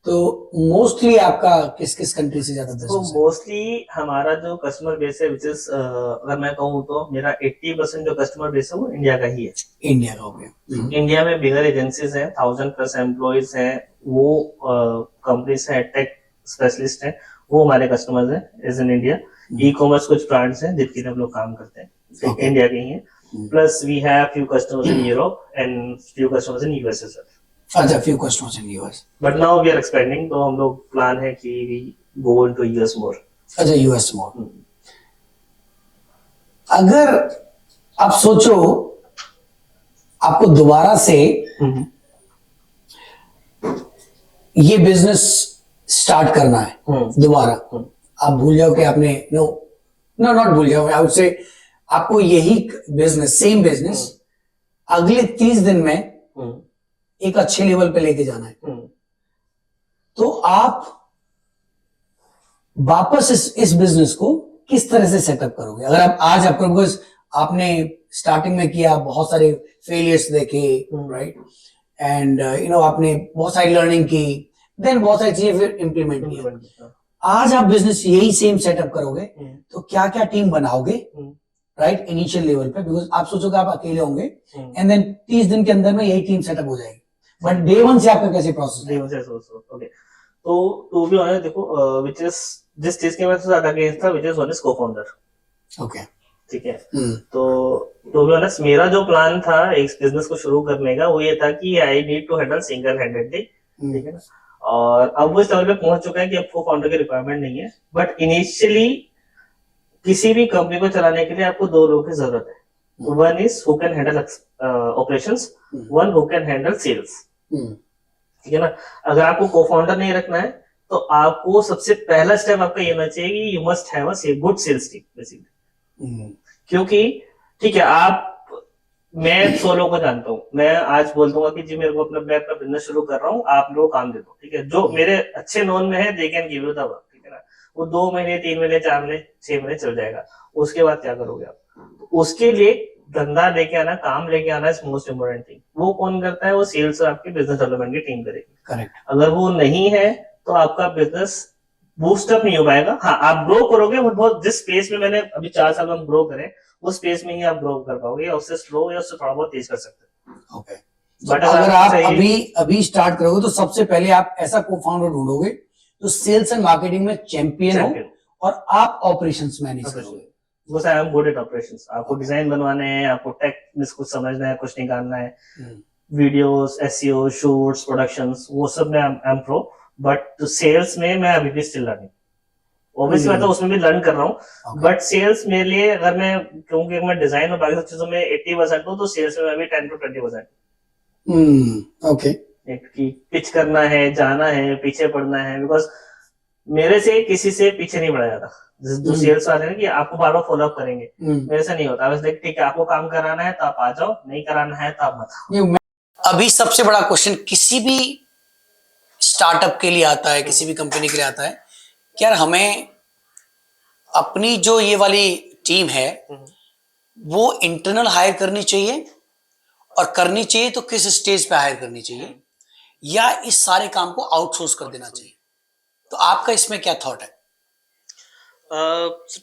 तो मोस्टली आपका किस किस कंट्री से ज्यादा तो बिजनेस है? मोस्टली हमारा जो कस्टमर बेस है विच इज अगर मैं कहूँ तो मेरा 80% जो कस्टमर बेस है वो इंडिया का ही है। इंडिया का हो गया। इंडिया में बिगर एजेंसीज हैं, 1000+ एम्प्लॉइज हैं, वो कंपनीज हैं, टेक स्पेशलिस्ट हैं, वो हमारे कस्टमर्स हैं as in India. E commerce कुछ ब्रांड्स हैं जिनके लिए हम लोग काम करते हैं, इंडिया के ही हैं। Plus we have few customers in Europe and few customers in US as well. अच्छा, few customers in US, but now we are expanding, तो हम लोग प्लान है कि we go into US more. अच्छा, यूएस मोर। अगर आप सोचो आपको दोबारा से ये बिजनेस स्टार्ट करना है दोबारा, आप भूल जाओ कि आपने नो नॉट भूल जाओ, आई वुड से आपको यही बिजनेस, सेम बिजनेस अगले 30 दिन में एक अच्छे लेवल पे लेके जाना है, तो आप वापस इस बिजनेस को किस तरह से सेटअप करोगे? अगर आप आज आपको, बिकॉज आपने स्टार्टिंग में किया, बहुत सारे फेलियर्स देखे, राइट, एंड आपने बहुत सारी लर्निंग की, देन बहुत सारी चीजें फिर इम्प्लीमेंट किया। आज आप बिजनेस यही सेम सेटअप करोगे तो क्या क्या टीम बनाओगे, राइट, इनिशियल लेवल पे, बिकॉज आप सोचोगे आप अकेले होंगे एंड देन 30 दिन के अंदर में यही टीम सेटअप हो जाएगी, बट डे वन से आपका कैसे प्रोसेस है? ओके, तो टू बी ऑनेस्ट देखो, विच इज जिस चीज के मैं सबसे ज्यादा अगेंस्ट था, which is one is co-founder. Okay, ठीक है। तो टू बी ऑनेस्ट मेरा जो प्लान था इस बिजनेस को शुरू करने का, वो ये था कि I need to handle single handedly, ठीक है ना। और अब वो इस लेवल पे पहुंच चुका है कि अब को-फाउंडर की रिक्वायरमेंट नहीं है, बट इनिशियली किसी भी कंपनी को चलाने के लिए आपको 2 लोगों की जरूरत है। One is who can handle operations, one who can handle sales, ठीक है ना। अगर आपको को-फाउंडर नहीं रखना है तो आपको सबसे पहला स्टेप आपका ये होना चाहिए कि you must have a good sales team basically. क्योंकि ठीक है, मैं 100 लोगों को जानता हूँ, मैं आज बोल दूंगा कि जी मेरे को मैं अपना बिजनेस शुरू कर रहा हूँ, आप लोग काम दे दो, ठीक है। जो मेरे अच्छे नोन में है they can give you the work, ठीक है ना। वो 2 महीने 3 महीने 4 महीने 6 महीने चल जाएगा, उसके बाद क्या करोगे आप? उसके लिए धंधा लेके आना, काम लेके आना इज मोस्ट इम्पोर्टेंट थिंग। वो कौन करता है? वो सेल्स और आपकी बिजनेस डेवलपमेंट की टीम करेगी। करेक्ट। अगर वो नहीं है तो आपका बिजनेस बूस्टअप नहीं हो पाएगा। हाँ, आप ग्रो करोगे, बहुत जिस स्पेस में मैंने अभी 4 साल में ग्रो करे उस स्पेस में ही आप ग्रो कर पाओगे, या उससे स्लो या उससे थोड़ा बहुत तेज कर सकते हैं। ओके, बट अगर आप अभी स्टार्ट करोगे तो सबसे पहले आप ऐसा को-फाउंडर ढूंढोगे जो सेल्स एंड मार्केटिंग में चैंपियन हो, और आप ऑपरेशंस मैनेज करोगे। Because I am good at operations. आपको डिजाइन बनवाने हैं, आपको टेक में कुछ समझना है, कुछ निकालना है, वीडियोस, एसईओ, शूट्स, प्रोडक्शंस, वो सब में I am pro. But sales में मैं अभी भी स्टिल लर्निंग, ऑब्वियसली मैं तो उसमें भी लर्न कर रहा हूँ, बट सेल्स मेरे लिए, अगर मैं क्योंकि मैं डिजाइन और बाकी सब चीजों में 80% हूँ, तो सेल्स में अभी 10 to 20%। ओके, पिच करना है, जाना है, पीछे पड़ना है, बिकॉज मेरे से किसी से पीछे नहीं पड़ा जाता। जो सेल्स वाले हैं कि आपको बार बार फॉलो अप करेंगे, मेरे से नहीं होता। बस देख, ठीक है, आपको काम कराना है तो आप आ जाओ, नहीं कराना है तो आप मत आओ। अभी सबसे बड़ा क्वेश्चन किसी भी स्टार्टअप के लिए आता है, किसी भी कंपनी के लिए आता है कि यार हमें अपनी जो ये वाली टीम है वो इंटरनल हायर करनी चाहिए, और करनी चाहिए तो किस स्टेज पे हायर करनी चाहिए, या इस सारे काम को आउटसोर्स कर देना चाहिए। तो आपका इसमें क्या थॉट है?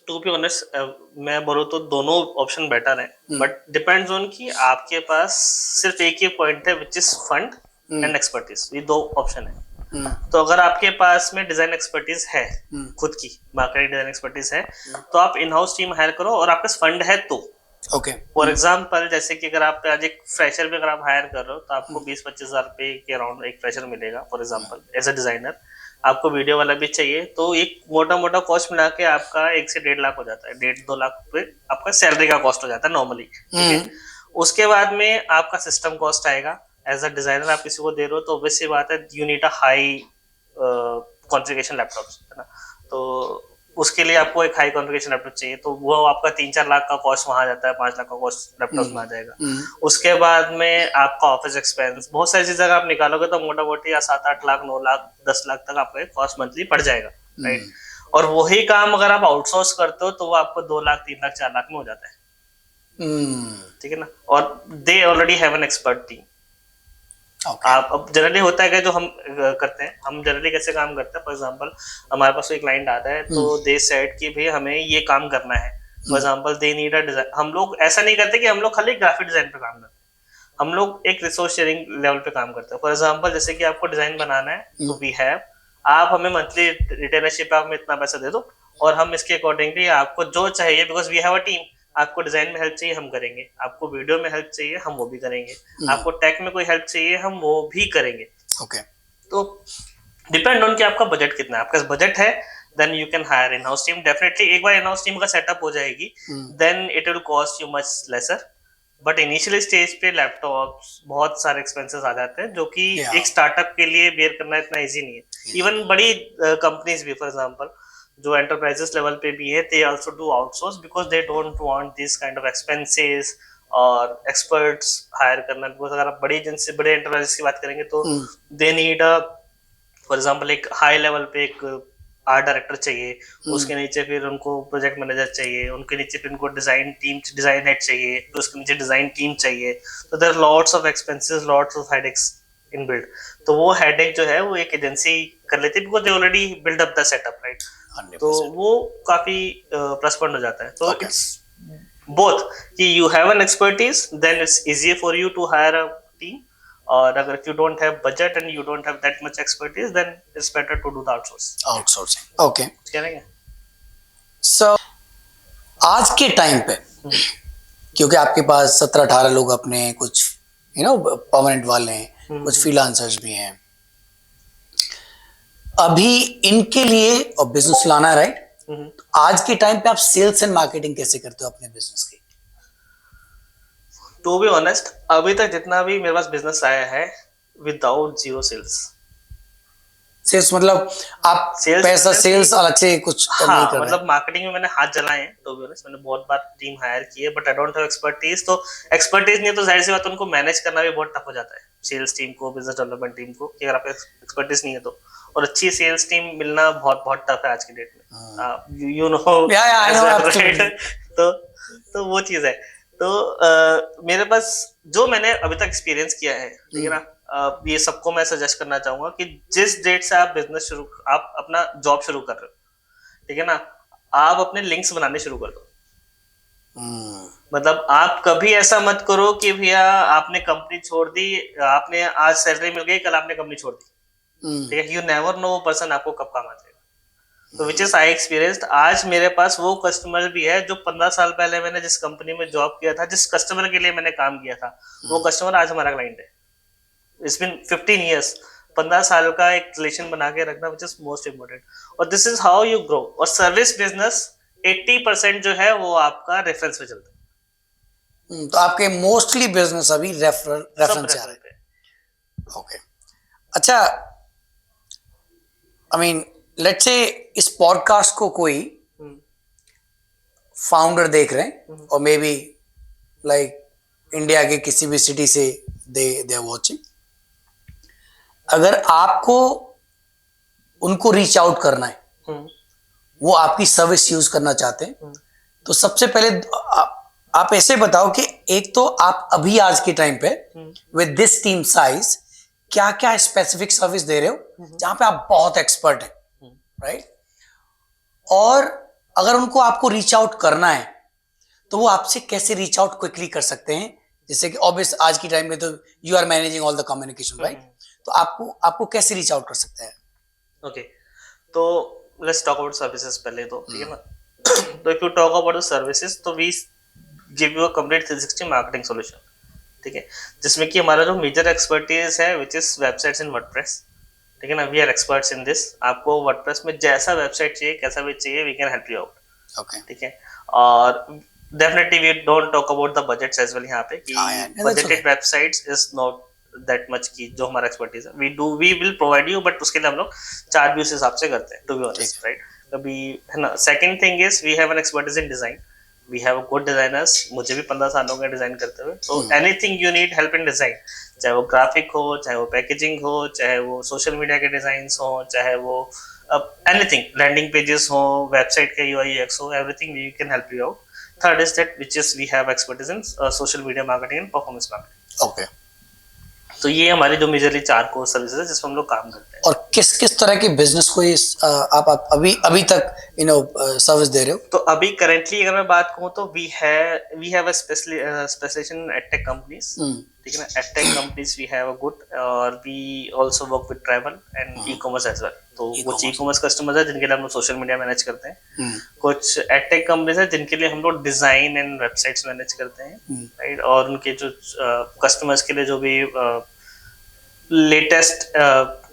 टू बी ऑनेस्ट, मैं बोलूँ तो दोनों ऑप्शन बेटर है, बट डिपेंड्स ऑन कि आपके पास सिर्फ एक ही पॉइंट है, which is fund and expertise. ये 2 ऑप्शन है। तो अगर आपके पास में डिजाइन एक्सपर्टीज है, खुद की मार्केटिंग डिजाइन एक्सपर्टीज है, तो आप इन हाउस टीम हायर करो, और आपके पास फंड है तो ओके। फॉर एग्जाम्पल, जैसे कि अगर आप आज एक फ्रेशर भी अगर आप हायर कर रहे हो तो आपको 20-25 हजार रुपए के अराउंड एक फ्रेशर मिलेगा, for example as a designer. आपको वीडियो वाला भी चाहिए, तो एक मोटा मोटा कॉस्ट मिला के आपका 1 से 1.5 लाख हो जाता है, 1.5-2 लाख रुपए आपका सैलरी का कॉस्ट हो जाता है नॉर्मली, ठीक है। उसके बाद में आपका सिस्टम कॉस्ट आएगा। एज अ डिजाइनर आप किसी को दे रहे हो तो ऑब्वियस सी बात है, you need a high configuration laptops, है ना। तो उसके लिए आपको एक हाई कॉन्फ़िगरेशन लैपटॉप चाहिए, तो वो आपका 3-4 लाख का कॉस्ट वहां जाता है, 5 लाख का कॉस्ट लैपटॉप में आ जाएगा। उसके बाद में आपका ऑफिस एक्सपेंस, बहुत सारी चीजें अगर आप निकालोगे तो मोटा मोटी या 7-8 लाख, 9 लाख, 10 लाख तक आपका कॉस्ट मंथली पड़ जाएगा, राइट। और वही काम अगर आप आउटसोर्स करते हो तो वो आपको 2 लाख, 3 लाख, 4 लाख में हो जाता है, ठीक है ना। और they already have an expert team. आप अब जनरली होता है कि जो हम करते हैं, हम जनरली कैसे काम करते हैं, फॉर एग्जांपल हमारे पास कोई क्लाइंट आता है तो दे सेड कि भाई हमें ये काम करना है, for example they need a design. हम लोग ऐसा नहीं करते कि हम लोग खाली ग्राफिक डिजाइन पे काम करते हैं, हम लोग एक रिसोर्स शेयरिंग लेवल पे काम करते हैं। फॉर एग्जांपल जैसे कि आपको डिजाइन बनाना है तो वी हैव, आप हमें मंथली रिटेनरशिप आप में इतना पैसा दे दो और हम इसके अकॉर्डिंगली आपको जो चाहिए, because we have a team, आपको डिजाइन में हेल्प चाहिए हम करेंगे, आपको वीडियो में हेल्प चाहिए हम वो भी करेंगे, आपको टेक में कोई हेल्प चाहिए हम वो भी करेंगे। ओके, तो डिपेंड ऑन कि आपका बजट कितना है। आपका बजट है then you can hire in house team. Definitely एक बार इन हाउस टीम का सेटअप हो जाएगी then it will cost you much lesser, but initial stage पे लैपटॉप्स बहुत सारे एक्सपेंसेस आ जाते हैं जो कि एक स्टार्टअप के लिए बेयर करना इतना इजी नहीं है। इवन बड़ी कंपनीज भी, फॉर एग्जांपल जो एंटरप्राइजेस लेवल पे भी है, they also do outsource because they don't want this kind of expenses और एक्सपर्ट्स हायर करना। बिकॉज अगर आप बड़ी एजेंसी, बड़े एंटरप्राइजेस की बात करेंगे तो they need a, for example एक हाई लेवल पे एक आर्ट डायरेक्टर चाहिए, उसके नीचे फिर उनको प्रोजेक्ट मैनेजर चाहिए, उनके नीचे फिर उनको डिजाइन टीम, डिजाइन हेड चाहिए, फिर उसके नीचे डिजाइन टीम चाहिए। तो there are lots of expenses, lots of headaches in build. तो वो हेडेक जो है वो एक एजेंसी कर लेती है because they already build up the setup, right. तो वो काफी प्लस पॉइंट हो जाता है। तो इट्स बोथ कि you have an expertise then it's easier for you to hire a team, और अगर if you don't have budget and you don't have that much expertise then it's better to do the outsourcing। Okay, करेंगे। सो आज के time पे क्योंकि आपके पास 17-18 लोग अपने कुछ परमानेंट वाले हैं, कुछ फ्रीलांसर्स भी हैं, अभी इनके लिए और बिजनेस लाना, राइट। आज के टाइम पे आप सेल्स एंड मार्केटिंग कैसे करते हो अपने बिजनेस की? टू बी ऑनेस्ट, अभी तक जितना भी मेरे पास बिजनेस आया है विदाउट जीरो सेल्स मतलब आप पैसा सेल्स अलग से कुछ नहीं कर रहे? मतलब मार्केटिंग में मैंने हाथ जलाए हैं, तो भी ऑनेस्ट मैंने बहुत बार टीम हायर की है, but I don't have expertise. तो एक्सपर्टीज नहीं है तो जाहिर सी बात उनको मैनेज करना भी बहुत टफ हो जाता है, सेल्स टीम को, बिजनेस डेवलपमेंट टीम को, कि अगर आपका एक्सपर्टीज नहीं है तो। और अच्छी सेल्स टीम मिलना बहुत बहुत टफ है आज की डेट में, यू नो। तो वो चीज है। तो मेरे पास जो मैंने अभी तक एक्सपीरियंस किया है, ठीक है ना, ये सबको मैं सजेस्ट करना चाहूंगा कि जिस डेट से आप बिजनेस शुरू, आप अपना जॉब शुरू कर रहे हो, ठीक है ना, आप अपने लिंक्स बनाने शुरू कर दो। मतलब आप कभी ऐसा मत करो कि भैया आपने कंपनी छोड़ दी, आपने आज सैलरी मिल गई, कल आपने कंपनी छोड़ दी, ठीक है। यू नेवर नो वो पर्सन आपको कब काम आ जाएगा। तो विच इज आई एक्सपीरियंस्ड। आज मेरे पास वो कस्टमर भी है जो 15 साल पहले मैंने जिस कंपनी में जॉब किया था, जिस कस्टमर के लिए मैंने काम किया था, वो कस्टमर आज हमारा क्लाइंट है। It's been 15 years। 15 साल का एक रिलेशन बना के रखना विच इज मोस्ट इम्पोर्टेंट, और this is how you grow. और सर्विस बिजनेस 80% जो है वो आपका रेफरेंस पे चलता है। तो आपके मोस्टली बिजनेस अभी रेफरेंस आ रहे हैं। ओके, अच्छा, आई मीन लेट्स से इस पॉडकास्ट को कोई फाउंडर देख रहे हैं और मे बी लाइक इंडिया के किसी भी सिटी से दे आर वाचिंग, अगर आपको उनको रीच आउट करना है, वो आपकी सर्विस यूज करना चाहते हैं, तो सबसे पहले आप ऐसे बताओ कि एक तो आप अभी आज के टाइम पे विद दिस टीम साइज क्या क्या स्पेसिफिक सर्विस दे रहे हो जहां पे आप बहुत एक्सपर्ट हैं, राइट। और अगर उनको आपको रीच आउट करना है तो वो आपसे कैसे रीच आउट क्विकली कर सकते हैं, जैसे कि ऑब्वियस आज की टाइम में तो you are managing all the communication, right. तो आपको कैसे रीच आउट कर सकते हैं? ओके, तो लेट्स टॉक अबाउट सर्विसेज पहले, तो ठीक है ना। तो if you talk about the services, तो we give you a complete 360 marketing solution, ठीक है, जिसमें कि हमारा जो मेजर एक्सपर्टीज है which is websites in WordPress, ठीक है ना। We are experts in this. आपको वर्डप्रेस में जैसा वेबसाइट चाहिए, कैसा भी चाहिए, we can help you out, okay, ठीक है। और definitely we don't talk about the budgets as well यहाँ पे, कि budgeted websites is not that much की जो हमारा एक्सपर्टीज है। We will provide you, but उसके लिए हम लोग चार्ज भी उस हिसाब से करते हैं, टू बी ऑनेस्ट, राइट। कभी, है ना. Second thing is we have an expertise in design. We have good designers. मुझे भी 15 साल हो गए डिजाइन करते हुए. तो anything you need help in design, चाहे वो ग्राफिक हो, चाहे वो पैकेजिंग हो, चाहे वो सोशल मीडिया के डिजाइन हो, चाहे वो एनीथिंग, लैंडिंग पेजेस हो, वेबसाइट के यूआई यूएक्स हो, everything we can help you out. Third is that which is we have expertise in social media marketing and performance marketing. Okay. तो ये हमारी जो मेजरली 4 कोर सर्विसेज है जिसमें हम लोग काम करते हैं. और किस किस तरह के बिजनेस को ये आप अभी अभी तक सर्विस दे रहे हो? तो अभी करेंटली अगर मैं बात कहूँ तो we have a specialisation in edtech companies. ठीक है ना. Edtech companies we have a good, और we also work with travel and e commerce as well. तो कुछ ई कॉमर्स कस्टमर्स है जिनके लिए हम लोग सोशल मीडिया मैनेज करते हैं. कुछ एडटेक कंपनीज है जिनके लिए हम लोग डिजाइन एंड वेबसाइट्स मैनेज करते हैं, राइट. और उनके जो कस्टमर्स के लिए जो भी लेटेस्ट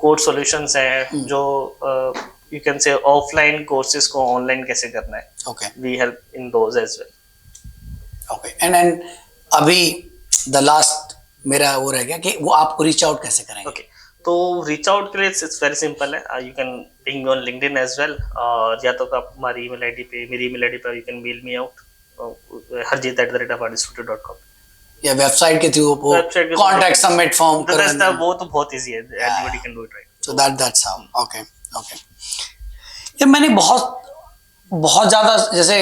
कोड सॉल्यूशंस हैं, जो you can say offline courses को ऑनलाइन कैसे करना है, okay, we help in those as well. Okay. And अभी द लास्ट मेरा वो रह गया कि वो आपको रीच आउट कैसे करेंगे? ओके. तो रीच आउट के लिए इट्स वेरी सिंपल है. You can ping me on LinkedIn as well, और या तो आप हमारी ईमेल आईडी पे, मेरी ईमेल आईडी पे you can mail me out harjeet@artiststudio.com. या वेबसाइट के थ्रू वो कांटेक्ट सबमिट फॉर्म करना, वो तो बहुत इजी है. Anybody can do it, right. So that's how. Okay, okay. ये मैंने बहुत ज्यादा जैसे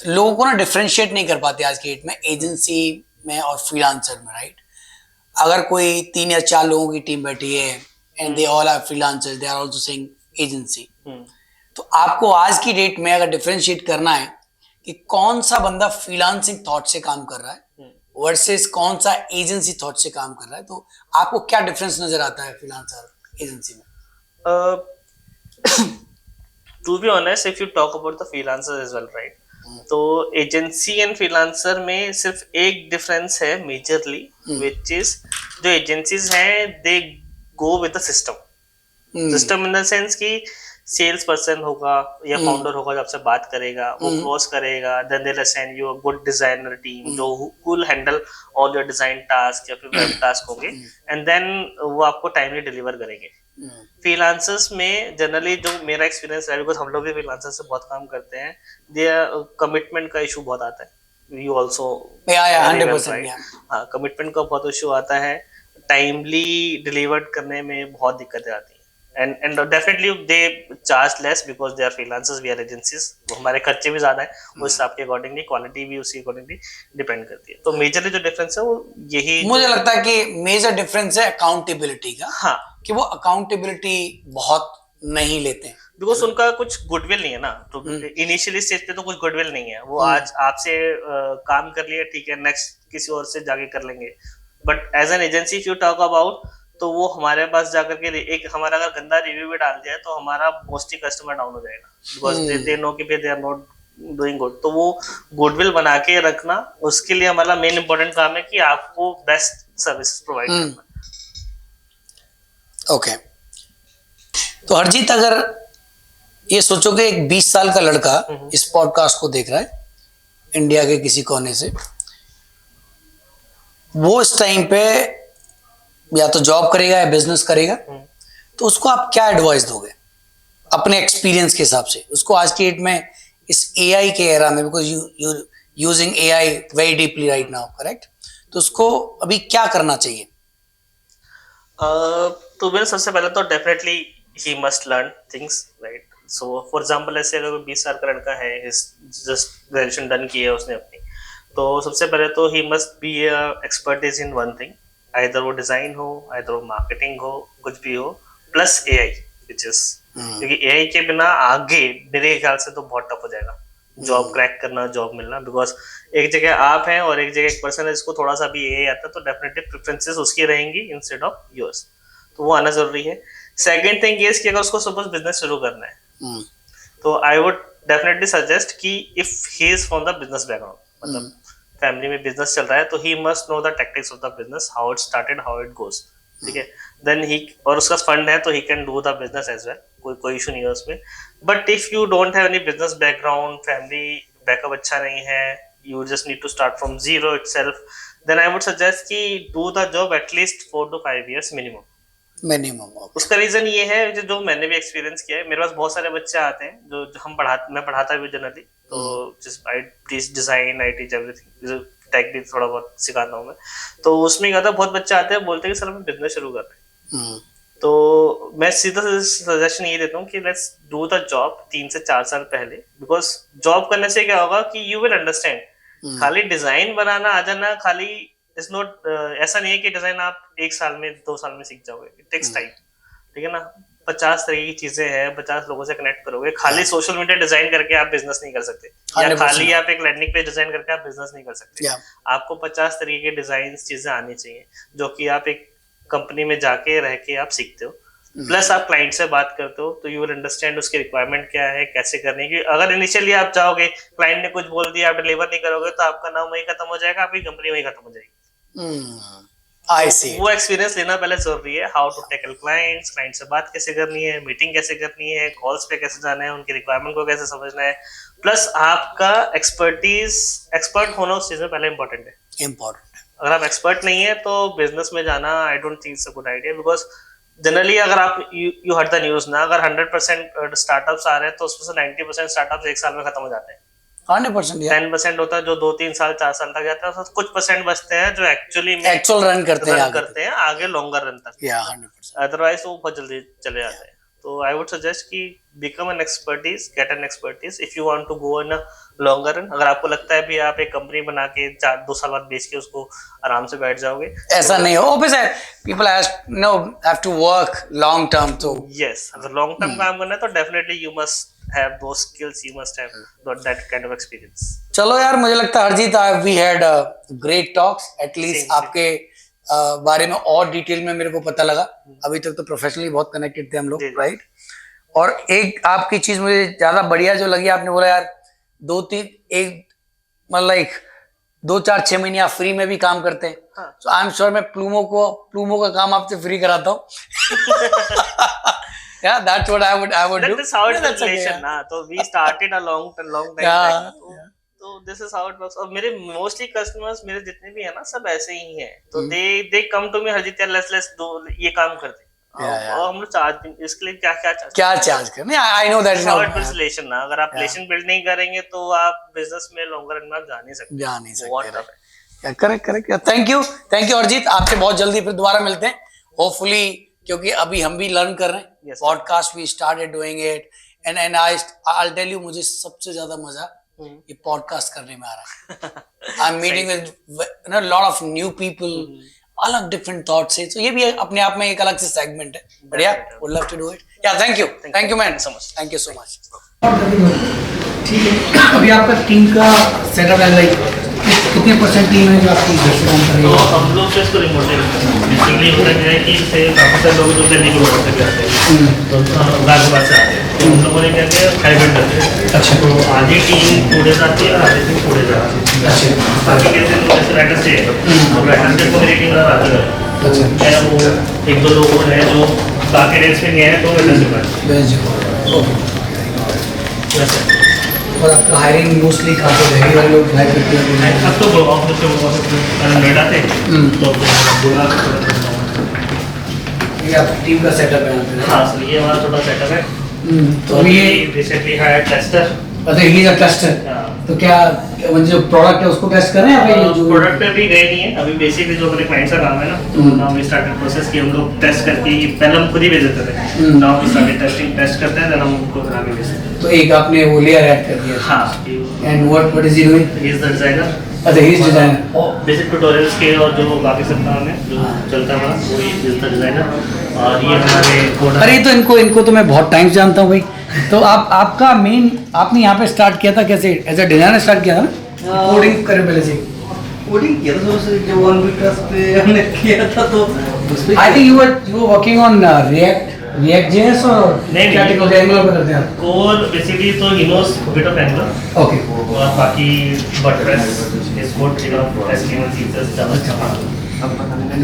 लोगों को ना डिफरेंशिएट नहीं कर पाते आज की डेट में एजेंसी में और फ्रीलांसर में, राइट. अगर कोई 3 या 4 लोगों की टीम बैठी है and they all are freelancers, they are also saying agency. तो आपको आज की डेट में अगर डिफरेंशिएट करना है कि कौन सा बंदा फ्रीलांसिंग थॉट से काम कर रहा है वर्सेस कौन सा एजेंसी थॉट से काम कर रहा है, तो आपको क्या डिफरेंस नजर आता है फ्रीलांसर एजेंसी में? To be honest, if you talk about the freelancer as well, right. तो एजेंसी एंड फ्रीलांसर में सिर्फ एक डिफरेंस है मेजरली, विच इज जो एजेंसीज हैं they go with the system in the sense कि सेल्स पर्सन होगा या फाउंडर होगा जो आपसे बात करेगा, वो क्लोज करेगा, then they will assign you a good designer team जो will handle all your design task या फिर वेब टास्क होंगे, एंड देन वो आपको टाइमली डिलीवर करेंगे. फ्रीलांसर्स में जनरली जो मेरा एक्सपीरियंस है, बिकॉज हम लोग भी फ्रीलांसर्स से बहुत काम करते हैं, कमिटमेंट का इशू बहुत आता है. You also 100%. हाँ, कमिटमेंट का बहुत इशू आता है. टाइमली डिलीवर्ड करने में बहुत दिक्कतें आती हैं. and definitely they charge less because they are freelancers, we are agencies. वो हमारे खर्चे भी ज्यादा है, उस हिसाब के अकॉर्डिंगली क्वालिटी भी उसी अकॉर्डिंगली डिपेंड करती है. तो मेजरली जो डिफरेंस है वो यही मुझे लगता है कि मेजर डिफरेंस है अकाउंटेबिलिटी का. हाँ, कि वो अकाउंटेबिलिटी बहुत नहीं लेते हैं बिकॉज उनका कुछ गुडविल नहीं है ना. तो इनिशियली स्टेज पे तो कुछ गुडविल नहीं है. वो आज आपसे काम कर लिया, ठीक है, नेक्स्ट किसी और से जाके कर लेंगे. But as an agency if you talk about, तो वो हमारे पास जाकर के एक हमारा अगर गंदा रिव्यू भी डाल दिया तो हमारा मोस्टली कस्टमर डाउन हो जाएगा, बिकॉज दे नो कि they are not doing good. तो वो गुडविल बना के रखना, उसके लिए हमारा मेन इंपॉर्टेंट काम है कि आपको बेस्ट सर्विस प्रोवाइड करना. ओके. तो हरजीत, अगर ये सोचो कि एक 20 साल का लड़का इस पॉडकास्ट को देख रहा है इंडिया के किसी कोने से, वो इस टाइम पे या तो जॉब करेगा या बिजनेस करेगा, तो उसको आप क्या एडवाइस दोगे अपने एक्सपीरियंस के हिसाब से उसको आज की डेट में इस एआई के एरा में, because you using AI very deeply right now, correct? तो उसको अभी क्या करना चाहिए? तो मेरे सबसे पहले तो definitely he must learn things, right. So for example ऐसे अगर 20 साल का लड़का है, जस्ट ग्रेजुएशन डन की है उसने अपनी, तो सबसे पहले तो he must be expertise in one thing, either वो डिजाइन हो, आइदर वो मार्केटिंग हो, कुछ भी हो, प्लस एआई, विच इज, क्योंकि एआई के बिना आगे मेरे ख्याल से तो बहुत टफ हो जाएगा जॉब क्रैक करना, जॉब मिलना. बिकॉज एक जगह आप हैं और एक जगह एक पर्सन है जिसको थोड़ा सा भी एआई आता है, तो डेफिनेटली प्रेफरेंसेस उसकी रहेंगी इंस्टेड ऑफ योर्स. तो वो आना जरूरी है. सेकंड थिंग ये कि अगर उसको सपोज बिजनेस शुरू करना है, तो आई वुड डेफिनेटली सजेस्ट कि if he is from the business background, मतलब फैमिली में बिजनेस चल रहा है, तो he must know the tactics of the business, how it started, how it goes. ठीक है. देन ही, और उसका फंड है तो he can do the business as well, कोई इशू नहीं है उसमें. But if you don't have any business background, family backup अच्छा नहीं है, you just need to start from zero itself, then I would suggest कि do the job at least 4 to 5 years minimum. Minimum. उसका reason ये है जो मैंने भी एक्सपीरियंस किया है, मेरे पास बहुत सारे बच्चे आते हैं जो मैं पढ़ाता भी जनरली, तो जिस डिजाइन IT एवरीथिंग टेक भी थोड़ा बहुत सिखाता हूँ मैं, तो उसमें क्या होता है बहुत बच्चे आते हैं बोलते हैं कि सर हम बिजनेस शुरू कर रहे हैं, तो मैं सीधा सजेशन ये देता हूँ कि लेट्स डू द जॉब 3 से 4 साल पहले, बिकॉज जॉब करने से क्या होगा कि यू विल अंडरस्टैंड। खाली डिजाइन बनाना आ जाना खाली इज नॉट, ऐसा नहीं है कि डिजाइन आप 1 साल में 2 साल में सीख जाओगे, इट टेक्स टाइम, ठीक है ना। 50 तरह की चीजें हैं, 50 लोगों से कनेक्ट करोगे, खाली सोशल मीडिया डिजाइन करके आप बिजनेस नहीं कर सकते, या खाली आप एक लैंडिंग पेज डिजाइन करके आप बिजनेस नहीं कर सकते। आपको 50 तरीके के डिजाइन चीजें आनी चाहिए जो कि आप एक कंपनी में जाके रह के आप सीखते हो, प्लस आप क्लाइंट से बात करते हो, तो यू विल अंडरस्टैंड उसकी रिक्वायरमेंट क्या है, कैसे करने की। अगर इनिशियली आप जाओगे, क्लाइंट ने कुछ बोल दिया, आप डिलीवर नहीं करोगे, तो आपका नाम वही खत्म हो जाएगा, आपकी कंपनी वही खत्म हो जाएगी। I see. वो एक्सपीरियंस लेना पहले जरूरी है, how to tackle clients, client से बात कैसे करनी है, मीटिंग कैसे करनी है, कॉल्स पे कैसे जाना है, उनकी रिक्वायरमेंट को कैसे समझना है, प्लस आपका एक्सपर्ट होना उस चीज में पहले इंपॉर्टेंट है। अगर आप एक्सपर्ट नहीं है तो बिजनेस में जाना I don't think it's a good idea, because generally अगर आप यू हर्ड द न्यूज ना, अगर 100% स्टार्टअप्स आ रहे हैं तो उसमें से 90% स्टार्टअप्स 1 साल में खत्म हो जाते हैं। 100%। 10% होता है जो 2-3 साल 4 साल तक जाता है, कुछ परसेंट बचते हैं जो एक्चुअली रन करते हैं आगे लॉन्गर रन तक, 100%। अदरवाइज वो बहुत जल्दी चले जाते हैं। तो आई वुड सजेस्ट कि become an expertise, get an expertise if you want to go in a longer run. अगर आपको लगता है भी आप एक कंपनी बना के 2 साल बाद बेच के उसको आराम से बैठ जाओगे, ऐसा नहीं हो। People have to work long term, तो यस, अगर लॉन्ग टर्म काम करना है तो definitely you must have those skills, you must have that kind of experience. चलो यार, मुझे लगता है Harjeet, we had great talks, at least आपके बारे में और डिटेल में मेरे को पता लगा। अभी तक तो प्रोफेशनली बहुत कनेक्टेड थे हम लोग, राइट। और एक आपकी चीज मुझे ज्यादा बढ़िया जो लगी, आपने बोला यार 2-4-6 महीने आप फ्री में भी काम करते हैं, तो आई एम श्योर मैं प्लूमो का काम आपसे फ्री कराता हूँ। Yeah, that's what I would do. That is how it's relation ना, तो we started a long time back, तो this is how it works। और मेरे मोस्टली कस्टमर्स मेरे जितने भी है ना सब ऐसे ही हैं, तो they come to me, Harjeet यार let's do ये काम करते हैं, और हम लोग चार्ज इसके लिए क्या चार्ज करते हैं। I know that is how it builds relation ना, अगर आप relation build नहीं करेंगे तो आप बिजनेस में लॉन्गर रन में आप जा नहीं सकते। करेक्ट। थैंक यू हरजीत, आपसे बहुत जल्दी फिर दोबारा मिलते हैं होपफुली, क्योंकि अभी हम भी लर्न कर रहे हैं। Podcast we started doing it, and I'll tell you, मुझे सबसे ज्यादा मजा ये पॉडकास्ट करने में आ रहा है। I am meeting with lot of new people, अलग डिफरेंट थॉट्स है, तो ये भी अपने आप में एक अलग से सेगमेंट है। बढ़िया, would love to do it. या thank you man so much, thank you so much. ठीक है, अभी आपका टीम का सेटअप है, लाइक कितने % टीम है जो आपकी घर से काम कर रही है? तो हम लोग तो इसको रिमोटली बेसिकली होता है कि से काफी सारे लोग जो दिल्ली के बाहर से आते हैं, तो गाजियाबाद से आते हैं, तो हम लोगों ने क्या किया हाइब्रिड करते हैं। अच्छा, तो आधी टीम 2 days आती है, आधी टीम 4 days आती है। अच्छा, बाकी के दिन जैसे वेडनेसडे है तो वेडनेसडे को मेरी टीम आती है। अच्छा, वो 1-2 लोग हैं जो बाकी डेज पे नहीं है तो वेडनेसडे पर। और आपका हायरिंग मोस्टली कहाँ पे दिल्ली वाले लोग हायर करते हैं? अब तो ऑफिस से नोएडा थे, तो बोला ये आप टीम का सेटअप है यहाँ पे? हाँ सर, ये हमारा छोटा सेटअप है। तो ये रिसेंटली हायर्ड टेस्टर। अच्छा, ही इज अ टेस्टर। तो क्या जो प्रोडक्ट है उसको टेस्ट कर रहे हैं या फिर जो प्रोडक्ट पे भी गए नहीं है अभी, बेसिकली जो हमारे क्लाइंट्स का काम है ना, तो नाउ वी स्टार्टेड प्रोसेस कि हम लोग टेस्ट करके, पहले हम खुद ही भेज देते थे, नाउ वी स्टार्टेड टेस्ट करते हैं, देन हम उनको आगे भेजते हैं। तो एक आपने वो लेयर ऐड कर दिया। हाँ, and what is he doing? He is the designer. अच्छा, he is designer. Basic tutorials के और जो बाकी सब काम है जो चलता है वो ही इज द डिजाइनर। और ये हमारे कोड। अरे तो इनको तो मैं बहुत टाइम से जानता हूँ भाई। तो आपका मेन, आपने यहाँ पे स्टार्ट किया था कैसे? एज अ डिजाइनर स्टार्ट किया था ना? कोडिंग करे पहले से? कोडिंग किया था जब वन वीक पे हमने किया था, तो उसमें I think you were working on React.js और क्या टेक्नोलॉजी एंगुलर पे करते हैं? कोर बेसिकली तो he knows bit of angular. Okay. और बाकी WordPress is good enough, HTML CSS JavaScript.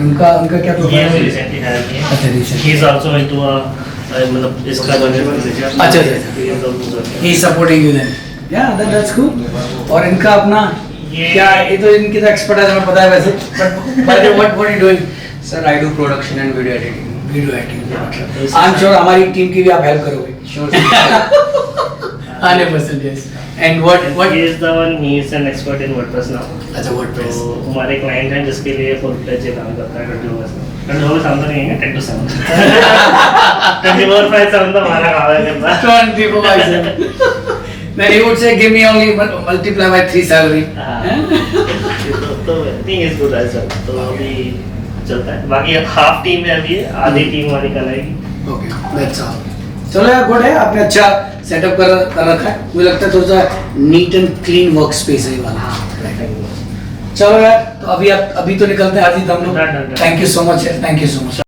उनका क्या प्रोफाइल है? रिसेंटली हायर किए। अच्छा, recently. He is also into मतलब इसका अच्छा, ही सपोर्टिंग यू देन। या दैट्स कूल। और इनका अपना क्या, ये तो इनकी तो एक्सपर्टाइज हमें पता है वैसे, but what you doing? Sir, I do production and video editing. Video editing. I am sure हमारी टीम की भी आप हेल्प करोगे। Sure. 100% yes. And what He is the one. He is an expert in WordPress now. अच्छा WordPress। तो हमारे client हैं जिसके लिए फुल फ्लेज काम करता है 24 शाम तो नहीं है 10 to 7 24/7 तो हमारा काम है करना। 24/7 then he would say give me only multiply by 3 salary। तो thing is good as well. तो अभी चलता है। बाकी हाफ टीम है अभी, आधी टीम हमारी कल आएगी। Okay that's all. चलो यार गुड है, आपने अच्छा सेटअप कर रखा है। मुझे लगता है थोड़ा सा neat and clean work space है ये वाला। चलो यार, तो अभी तो निकलते हैं हार्दिक हम लोग। Done. Thank you so much यार, थैंक यू सो मच।